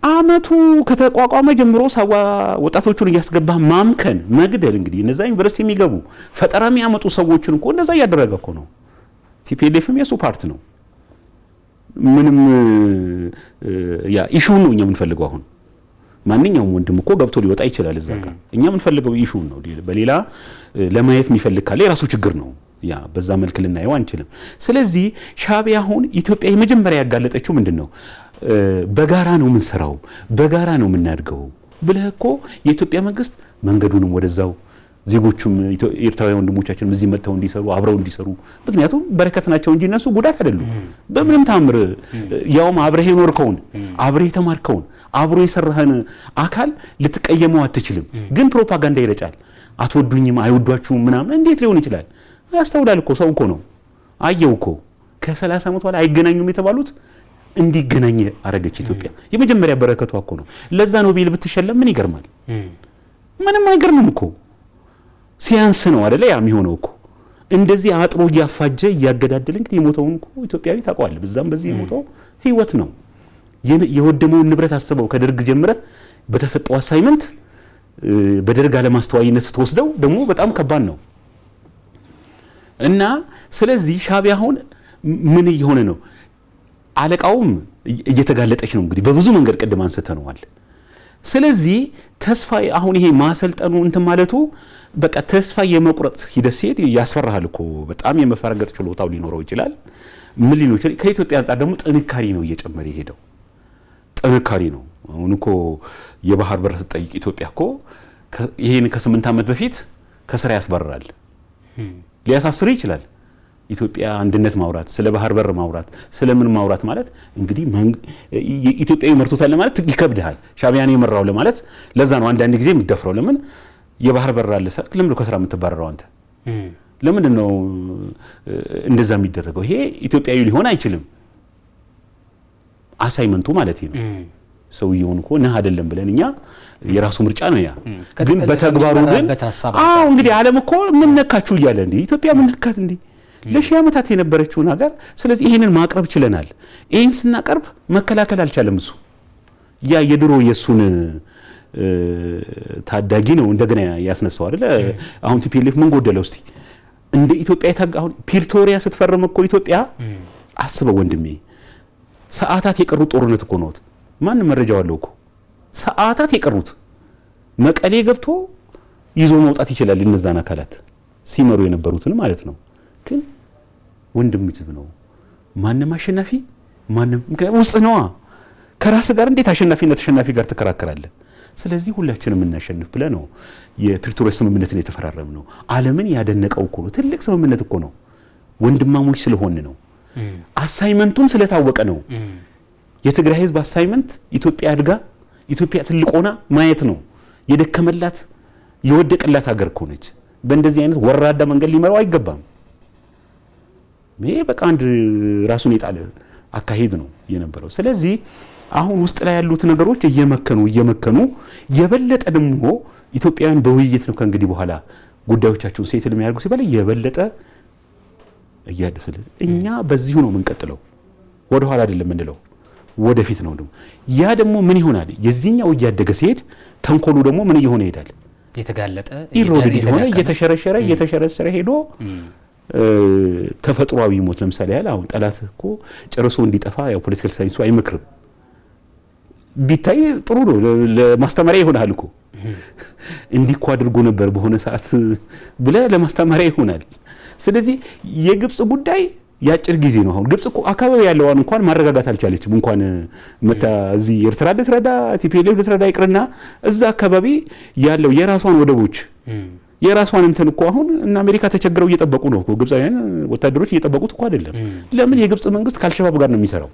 አመቱ ከተቋቋመ ጀምሮ ሰዋ ወጣቶቹን እያስገባ ማምከን፣ መግደል እንግዲህ እነዛ ዩኒቨርሲቲ የሚገቡ ፈጠራ የሚያመጡ ሰዎችን እኮ እንደዛ እያደረገ እኮ ነው። ቲፒኤልኤፍም የሱ ፓርት ነው። ምንም ያ ኢሹ ነው እኛ የምንፈልገው። አሁን ማንኛውም ወንድም እኮ ገብቶ ሊወጣ ይችላል እዛ ጋር። እኛ የምንፈልገው ኢሹ ነው። በሌላ ለማየት የሚፈልግ ካለ የራሱ ችግር ነው። ያ በዛ መልክ ልናየው አንችልም። ስለዚህ ሻዕቢያ አሁን ኢትዮጵያ የመጀመሪያ ያጋለጠችው ምንድነው? በጋራ ነው የምንሰራው፣ በጋራ ነው የምናድገው ብለህ እኮ የኢትዮጵያ መንግስት መንገዱንም ወደዛው ዜጎቹም ኤርትራውያን ወንድሞቻችን እዚህ መጥተው እንዲሰሩ አብረው እንዲሰሩ፣ ምክንያቱም በረከት ናቸው እንጂ እነሱ ጉዳት አይደሉም በምንም ታምር። ያውም አብረህ የኖርከውን አብረህ የተማርከውን አብሮ የሰራህን አካል ልትቀየመው አትችልም። ግን ፕሮፓጋንዳ ይረጫል። አትወዱኝም፣ አይወዷችሁም ምናምን እንዴት ሊሆን ይችላል? ያስተውላል እኮ ሰው እኮ ነው። አየው እኮ ከ30 ዓመት በኋላ አይገናኙም የተባሉት እንዲገናኝ አረገች ኢትዮጵያ። የመጀመሪያ በረከቷ እኮ ነው። ለዛ ኖቤል ብትሸለም ምን ይገርማል? ምንም አይገርምም እኮ ሲያንስ ነው አይደለ? ያ የሚሆነው እኮ እንደዚህ አጥሮ እያፋጀ እያገዳደለ እንግዲህ የሞተውን እኮ ኢትዮጵያዊ ታውቀዋለህ። በዛም በዚህ የሞተው ህይወት ነው። የወደመውን ንብረት አስበው። ከደርግ ጀምረ በተሰጠው አሳይመንት በደርግ አለማስተዋይነት ስትወስደው ደግሞ በጣም ከባድ ነው። እና ስለዚህ ሻዕቢያ አሁን ምን እየሆነ ነው? አለቃውም እየተጋለጠች ነው እንግዲህ በብዙ መንገድ ቅድም አንስተነዋል። ስለዚህ ተስፋ አሁን ይሄ ማሰልጠኑ እንትን ማለቱ በቃ ተስፋ የመቁረጥ ሂደት ሲሄድ ያስፈራሃል እኮ። በጣም የመፈረገጥ ችሎታው ሊኖረው ይችላል። ምን ሊኖር ይችላል? ከኢትዮጵያ አንጻር ደግሞ ጥንካሬ ነው እየጨመረ የሄደው። ጥንካሬ ነው። አሁን እኮ የባህር በር ስትጠይቅ ኢትዮጵያ እኮ ይሄን ከ8 ዓመት በፊት ከስራ ያስበራል፣ ሊያሳስር ይችላል። ኢትዮጵያ አንድነት ማውራት፣ ስለ ባህር በር ማውራት፣ ስለምን ማውራት ማለት እንግዲህ ኢትዮጵያዊ መርቶታል ለማለት ይከብድሃል። ሻዕቢያን የመራው ለማለት ለዛ ነው አንዳንድ ጊዜ የምትደፍረው። ለምን የባህር በር አለ ሰጥ ለምን ከስራ የምትባረረው አንተ? ለምንድን ነው እንደዛ የሚደረገው? ይሄ ኢትዮጵያዊ ሊሆን አይችልም። አሳይመንቱ ማለት ነው። ሰውየውን እኮ ነህ አይደለም ብለን እኛ የራሱ ምርጫ ነው ያ። ግን በተግባሩ ግን እንግዲህ ዓለም እኮ ምን ነካችሁ እያለ እንዴ ኢትዮጵያ ምን ነካት እንዴ ለሺህ ዓመታት የነበረችውን ሀገር። ስለዚህ ይሄንን ማቅረብ ችለናል። ይሄን ስናቀርብ መከላከል አልቻለም እሱ። ያ የድሮ የሱን ታዳጊ ነው እንደገና ያስነሳው አይደለ? አሁን ቲፒኤልኤፍ ምን ጎደለው እስቲ? እንደ ኢትዮጵያ አሁን ፕሪቶሪያ ስትፈርም እኮ ኢትዮጵያ አስበው ወንድሜ፣ ሰዓታት የቀሩት ጦርነት እኮ ነው። ማን መረጃው አለው እኮ ሰዓታት የቀሩት መቀሌ ገብቶ ይዞ መውጣት ይችላል እነዛን አካላት ሲመሩ የነበሩትን ማለት ነው። ግን ወንድም ህዝብ ነው ማንም አሸናፊ ማንም ውስጥ ነው ከራስ ጋር እንዴት አሸናፊና ተሸናፊ ጋር ተከራከራለህ? ስለዚህ ሁላችንም እናሸንፍ ብለ ነው የፕሪቶሪያ ስምምነትን የተፈራረም ነው። ዓለምን ያደነቀው እኮ ነው። ትልቅ ስምምነት እኮ ነው። ወንድማሞች ስለሆነ ነው። አሳይመንቱም ስለታወቀ ነው። የትግራይ ህዝብ አሳይመንት ኢትዮጵያ አድጋ ኢትዮጵያ ትልቅ ሆና ማየት ነው። የደከመላት የወደቀላት ሀገር እኮ ነች። በእንደዚህ አይነት ወራዳ መንገድ ሊመራው አይገባም። ይሄ በቃ አንድ ራሱን የጣለ አካሄድ ነው የነበረው። ስለዚህ አሁን ውስጥ ላይ ያሉት ነገሮች እየመከኑ የበለጠ ደግሞ ኢትዮጵያውያን በውይይት ነው ከእንግዲህ በኋላ ጉዳዮቻቸውን ሴትል የሚያደርጉ ሲባል የበለጠ እያደሰለ እኛ በዚሁ ነው የምንቀጥለው። ወደ ኋላ አይደለም እንለው ወደፊት ነው ደግሞ ያ ደግሞ ምን ይሆናል? የዚህኛው እያደገ ሲሄድ ተንኮሉ ደግሞ ምን እየሆነ ይሄዳል? የተጋለጠ ኢሮድ እየሆነ እየተሸረሸረ ሄዶ ተፈጥሯዊ ሞት ለምሳሌ ያለ አሁን ጠላት እኮ ጨርሶ እንዲጠፋ ያው ፖለቲካል ሳይንሱ አይመክርም። ቢታይ ጥሩ ነው ለማስተማሪያ ይሆናል እኮ እንዲኮ አድርጎ ነበር በሆነ ሰዓት ብለ ለማስተማሪያ ይሆናል። ስለዚህ የግብጽ ጉዳይ ያጭር ጊዜ ነው። አሁን ግብጽ እኮ አካባቢ ያለውን እንኳን ማረጋጋት አልቻለችም። እንኳን መታ እዚ ኤርትራ ልትረዳ ቲፒኤልኤፍ ልትረዳ ይቅርና እዛ አካባቢ ያለው የራሷን ወደቦች የራሷን እንትን እኮ አሁን እና አሜሪካ ተቸግረው እየጠበቁ ነው እኮ ግብጻውያን ወታደሮች እየጠበቁት እኮ አይደለም። ለምን? የግብጽ መንግስት ከአልሸባብ ጋር ነው የሚሰራው፣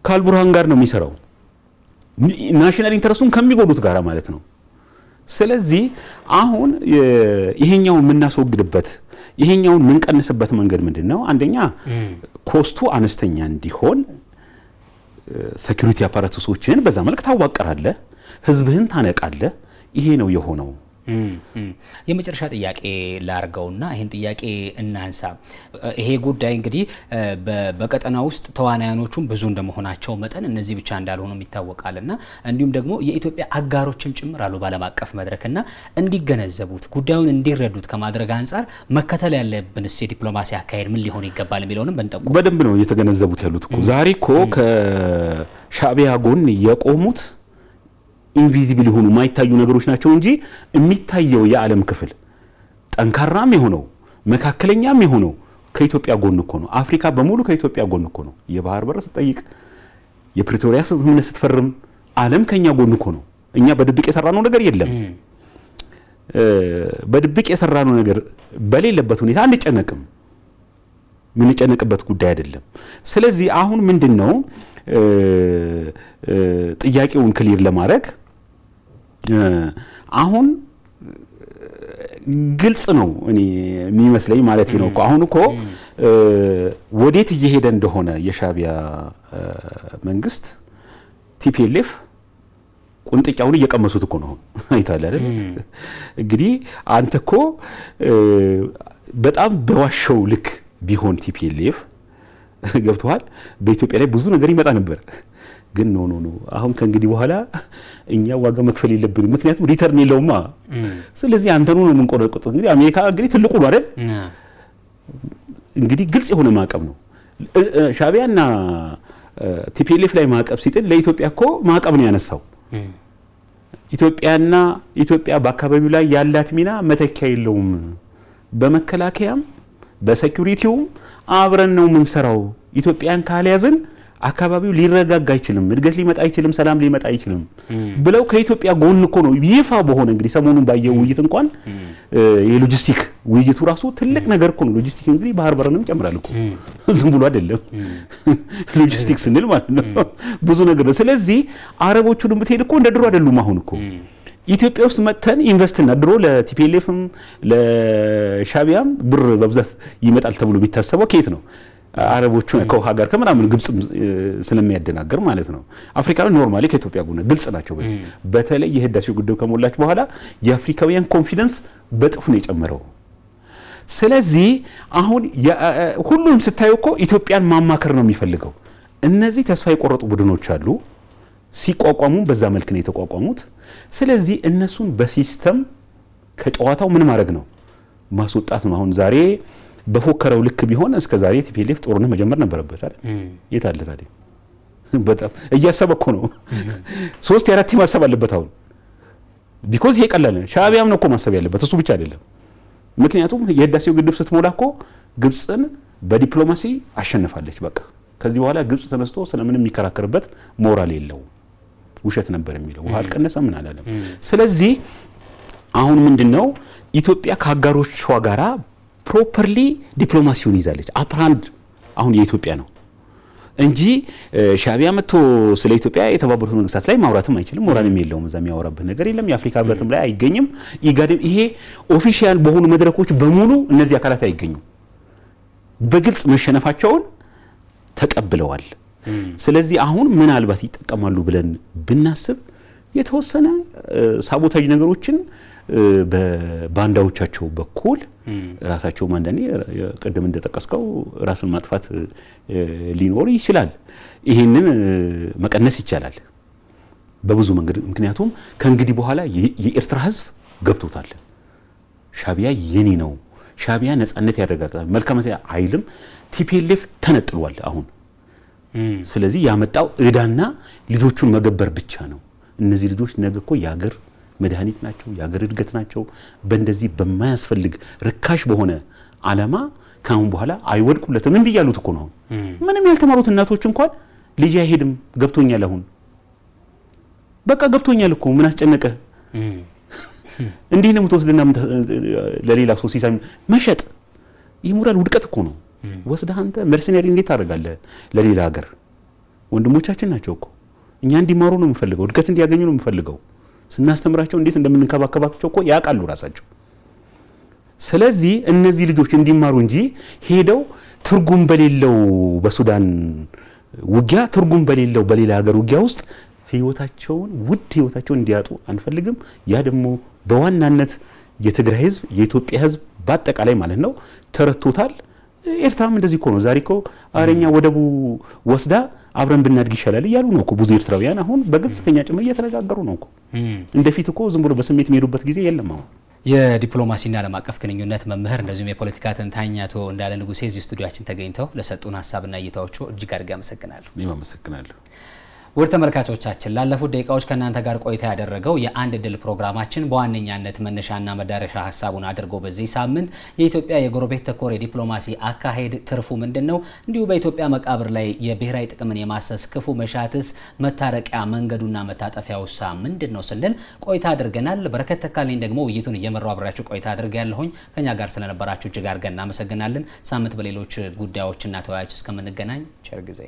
ከአልቡርሃን ጋር ነው የሚሰራው፣ ናሽናል ኢንተረስቱን ከሚጎዱት ጋር ማለት ነው። ስለዚህ አሁን ይሄኛውን የምናስወግድበት ይሄኛውን የምንቀንስበት መንገድ ምንድነው? አንደኛ ኮስቱ አነስተኛ እንዲሆን ሴኩሪቲ አፓራቱሶችን በዛ መልክ ታዋቀራለህ፣ ህዝብህን ታነቃለህ። ይሄ ነው የሆነው። የመጨረሻ ጥያቄ ላርገውና ይሄን ጥያቄ እናንሳ። ይሄ ጉዳይ እንግዲህ በቀጠና ውስጥ ተዋናያኖቹም ብዙ እንደመሆናቸው መጠን እነዚህ ብቻ እንዳልሆኑ ይታወቃልና እንዲሁም ደግሞ የኢትዮጵያ አጋሮችም ጭምር አሉ ባለም አቀፍ መድረክና እንዲገነዘቡት ጉዳዩን እንዲረዱት ከማድረግ አንፃር መከተል ያለብን የዲፕሎማሲ አካሄድ ምን ሊሆን ይገባል የሚለውንም በእንጠቁ በደንብ ነው እየተገነዘቡት ያሉት እኮ ዛሬ እኮ ከሻዕቢያ ጎን የቆሙት ኢንቪዚብል የሆኑ ማይታዩ ነገሮች ናቸው እንጂ የሚታየው የዓለም ክፍል ጠንካራም የሆነው መካከለኛም የሆነው ከኢትዮጵያ ጎን እኮ ነው። አፍሪካ በሙሉ ከኢትዮጵያ ጎን እኮ ነው። የባህር በር ስትጠይቅ የፕሪቶሪያ ስምምነት ስትፈርም ዓለም ከኛ ጎን እኮ ነው። እኛ በድብቅ የሰራነው ነገር የለም። በድብቅ የሰራነው ነገር በሌለበት ሁኔታ አንጨነቅም። ምን ጨነቅበት ጉዳይ አይደለም። ስለዚህ አሁን ምንድነው ጥያቄውን ክሊር ለማድረግ አሁን ግልጽ ነው እኔ የሚመስለኝ ማለት ነው እኮ አሁን እኮ ወዴት እየሄደ እንደሆነ የሻዕቢያ መንግስት ቲፒኤልኤፍ ቁንጥጫውን እየቀመሱት እኮ ነው አይታለ አይደል? እንግዲህ አንተ እኮ በጣም በዋሸው ልክ ቢሆን ቲፒኤልኤፍ ገብቷል በኢትዮጵያ ላይ ብዙ ነገር ይመጣ ነበር። ግን ኖ አሁን ከእንግዲህ በኋላ እኛ ዋጋ መክፈል የለብንም፣ ምክንያቱም ሪተርን የለውማ። ስለዚህ አንተኑ ነው የምንቆረጥቁት። እንግዲህ አሜሪካ እንግዲህ ትልቁ ነው አይደል? እንግዲህ ግልጽ የሆነ ማዕቀብ ነው ሻዕቢያና ቲፒኤልኤፍ ላይ ማዕቀብ ሲጥል ለኢትዮጵያ እኮ ማዕቀብ ነው ያነሳው። ኢትዮጵያ በአካባቢው ላይ ያላት ሚና መተኪያ የለውም። በመከላከያም በሴኩሪቲውም አብረን ነው የምንሰራው። ኢትዮጵያን ካልያዝን አካባቢው ሊረጋጋ አይችልም፣ እድገት ሊመጣ አይችልም፣ ሰላም ሊመጣ አይችልም ብለው ከኢትዮጵያ ጎን እኮ ነው ይፋ በሆነ እንግዲህ ሰሞኑን ባየው ውይይት እንኳን የሎጂስቲክ ውይይቱ ራሱ ትልቅ ነገር እኮ ነው። ሎጂስቲክ እንግዲህ ባህር በርንም ጨምራል እኮ ዝም ብሎ አይደለም ሎጂስቲክ ስንል ማለት ነው ብዙ ነገር ነው። ስለዚህ አረቦቹንም ብትሄድ እኮ እንደ ድሮ አይደሉም። አሁን እኮ ኢትዮጵያ ውስጥ መተን ኢንቨስትና ድሮ ለቲፒኤልኤፍም ለሻዕቢያም ብር በብዛት ይመጣል ተብሎ ቢታሰበው ከየት ነው? አረቦቹ ከውሃ ጋር ከምናምን ግብጽ ስለሚያደናገር ማለት ነው። አፍሪካዊ ኖርማሊ ከኢትዮጵያ ጎን ግልጽ ናቸው። በተለይ የህዳሴው ጉዳይ ከሞላች በኋላ የአፍሪካውያን ኮንፊደንስ በጥፍ ነው የጨመረው። ስለዚህ አሁን ሁሉም ስታዩ እኮ ኢትዮጵያን ማማከር ነው የሚፈልገው። እነዚህ ተስፋ የቆረጡ ቡድኖች አሉ። ሲቋቋሙ በዛ መልክ ነው የተቋቋሙት። ስለዚህ እነሱን በሲስተም ከጨዋታው ምን ማድረግ ነው? ማስወጣት ነው። አሁን ዛሬ በፎከረው ልክ ቢሆን እስከ ዛሬ ቲፒኤልኤፍ ጦርነት መጀመር ነበረበት አይደል? የት አለ ታዲያ? በጣም እያሰበ እኮ ነው። 3 4 ማሰብ አለበት። አሁን ቢኮዝ ይሄ ቀላል ነው። ሻዕቢያም ነው እኮ ማሰብ ያለበት እሱ ብቻ አይደለም። ምክንያቱም የህዳሴው ግድብ ስትሞላ እኮ ግብፅን በዲፕሎማሲ አሸንፋለች። በቃ ከዚህ በኋላ ግብፅ ተነስቶ ስለምን የሚከራከርበት ሞራል የለውም። ውሸት ነበር የሚለው ውሃ አልቀነሰ ምን አላለም። ስለዚህ አሁን ምንድነው ኢትዮጵያ ከአጋሮቿ ጋራ ፕሮፐርሊ ዲፕሎማሲውን ይዛለች። አፕራንድ አሁን የኢትዮጵያ ነው እንጂ ሻዕቢያ መጥቶ ስለ ኢትዮጵያ የተባበሩት መንግስታት ላይ ማውራትም አይችልም። ሞራልም የለውም። እዛ የሚያወራበት ነገር የለም። የአፍሪካ ህብረትም ላይ አይገኝም። ኢጋድም ይሄ ኦፊሻል በሆኑ መድረኮች በሙሉ እነዚህ አካላት አይገኙም። በግልጽ መሸነፋቸውን ተቀብለዋል። ስለዚህ አሁን ምናልባት ይጠቀማሉ ብለን ብናስብ የተወሰነ ሳቦታጅ ነገሮችን በባንዳዎቻቸው በኩል ራሳቸው ማንዳኔ ቀደም እንደተጠቀስከው ራስን ማጥፋት ሊኖር ይችላል። ይሄንን መቀነስ ይቻላል በብዙ መንገድ። ምክንያቱም ከእንግዲህ በኋላ የኤርትራ ህዝብ ገብቶታል። ሻዕቢያ የኔ ነው፣ ሻዕቢያ ነጻነት ያረጋግጣል መልካም አይልም። ቲፒኤልኤፍ ተነጥሏል አሁን። ስለዚህ ያመጣው እዳና ልጆቹን መገበር ብቻ ነው። እነዚህ ልጆች ነገ እኮ የሀገር መድኃኒት ናቸው፣ የሀገር እድገት ናቸው። በእንደዚህ በማያስፈልግ ርካሽ በሆነ ዓላማ ካሁን በኋላ አይወድቁለትም። እንዲህ ያሉት እኮ ነው። ምንም ያልተማሩት እናቶች እንኳን ልጅ አይሄድም ገብቶኛል፣ አሁን በቃ ገብቶኛል እኮ ምን አስጨነቀ? እንዲህ ነው የምትወስድና ለሌላ ሰው ሲሳይ መሸጥ የሞራል ውድቀት እኮ ነው። ወስደህ አንተ መርሰናሪ እንዴት ታደርጋለህ ለሌላ ሀገር? ወንድሞቻችን ናቸው እኮ እኛ እንዲማሩ ነው የምፈልገው፣ እድገት እንዲያገኙ ነው የምፈልገው። ስናስተምራቸው እንዴት እንደምንከባከባቸው እኮ ያውቃሉ ራሳቸው። ስለዚህ እነዚህ ልጆች እንዲማሩ እንጂ ሄደው ትርጉም በሌለው በሱዳን ውጊያ ትርጉም በሌለው በሌላ ሀገር ውጊያ ውስጥ ህይወታቸውን ውድ ህይወታቸውን እንዲያጡ አንፈልግም። ያ ደግሞ በዋናነት የትግራይ ህዝብ የኢትዮጵያ ህዝብ በአጠቃላይ ማለት ነው ተረቶታል። ኤርትራም እንደዚህ እኮ ነው። ዛሬ እኮ አረኛ ወደቡ ወስዳ አብረን ብናድግ ይሻላል እያሉ ነው እኮ ብዙ ኤርትራውያን አሁን በግልጽ ከኛ ጭምር እየተነጋገሩ ነው እኮ። እንደፊት እኮ ዝም ብሎ በስሜት የሚሄዱበት ጊዜ የለም አሁን። የዲፕሎማሲና ዓለም አቀፍ ግንኙነት መምህር እንደዚሁም የፖለቲካ ተንታኝ አቶ እንዳለ ንጉሴ እዚህ ስቱዲዮአችን ተገኝተው ለሰጡን ሀሳብና እይታዎቹ እጅግ አድርጌ አመሰግናለሁ። እኔም አመሰግናለሁ። ውድ ተመልካቾቻችን ላለፉት ደቂቃዎች ከእናንተ ጋር ቆይታ ያደረገው የአንድ ድል ፕሮግራማችን በዋነኛነት መነሻና መዳረሻ ሀሳቡን አድርጎ በዚህ ሳምንት የኢትዮጵያ የጎረቤት ተኮር የዲፕሎማሲ አካሄድ ትርፉ ምንድነው? እንዲሁ በኢትዮጵያ መቃብር ላይ የብሔራዊ ጥቅምን የማሰስ ክፉ መሻትስ መታረቂያ መንገዱና መታጠፊያውሳ ምንድነው ስንል ቆይታ አድርገናል። በረከት ተካልኝ ደግሞ ውይይቱን እየመራው አብራችሁ ቆይታ አድርጌያለሁኝ። ከኛ ጋር ስለነበራችሁ እጅግ አድርገን እናመሰግናለን። ሳምንት በሌሎች ጉዳዮችና ተወያዮች እስከምንገናኝ ቸር ጊዜ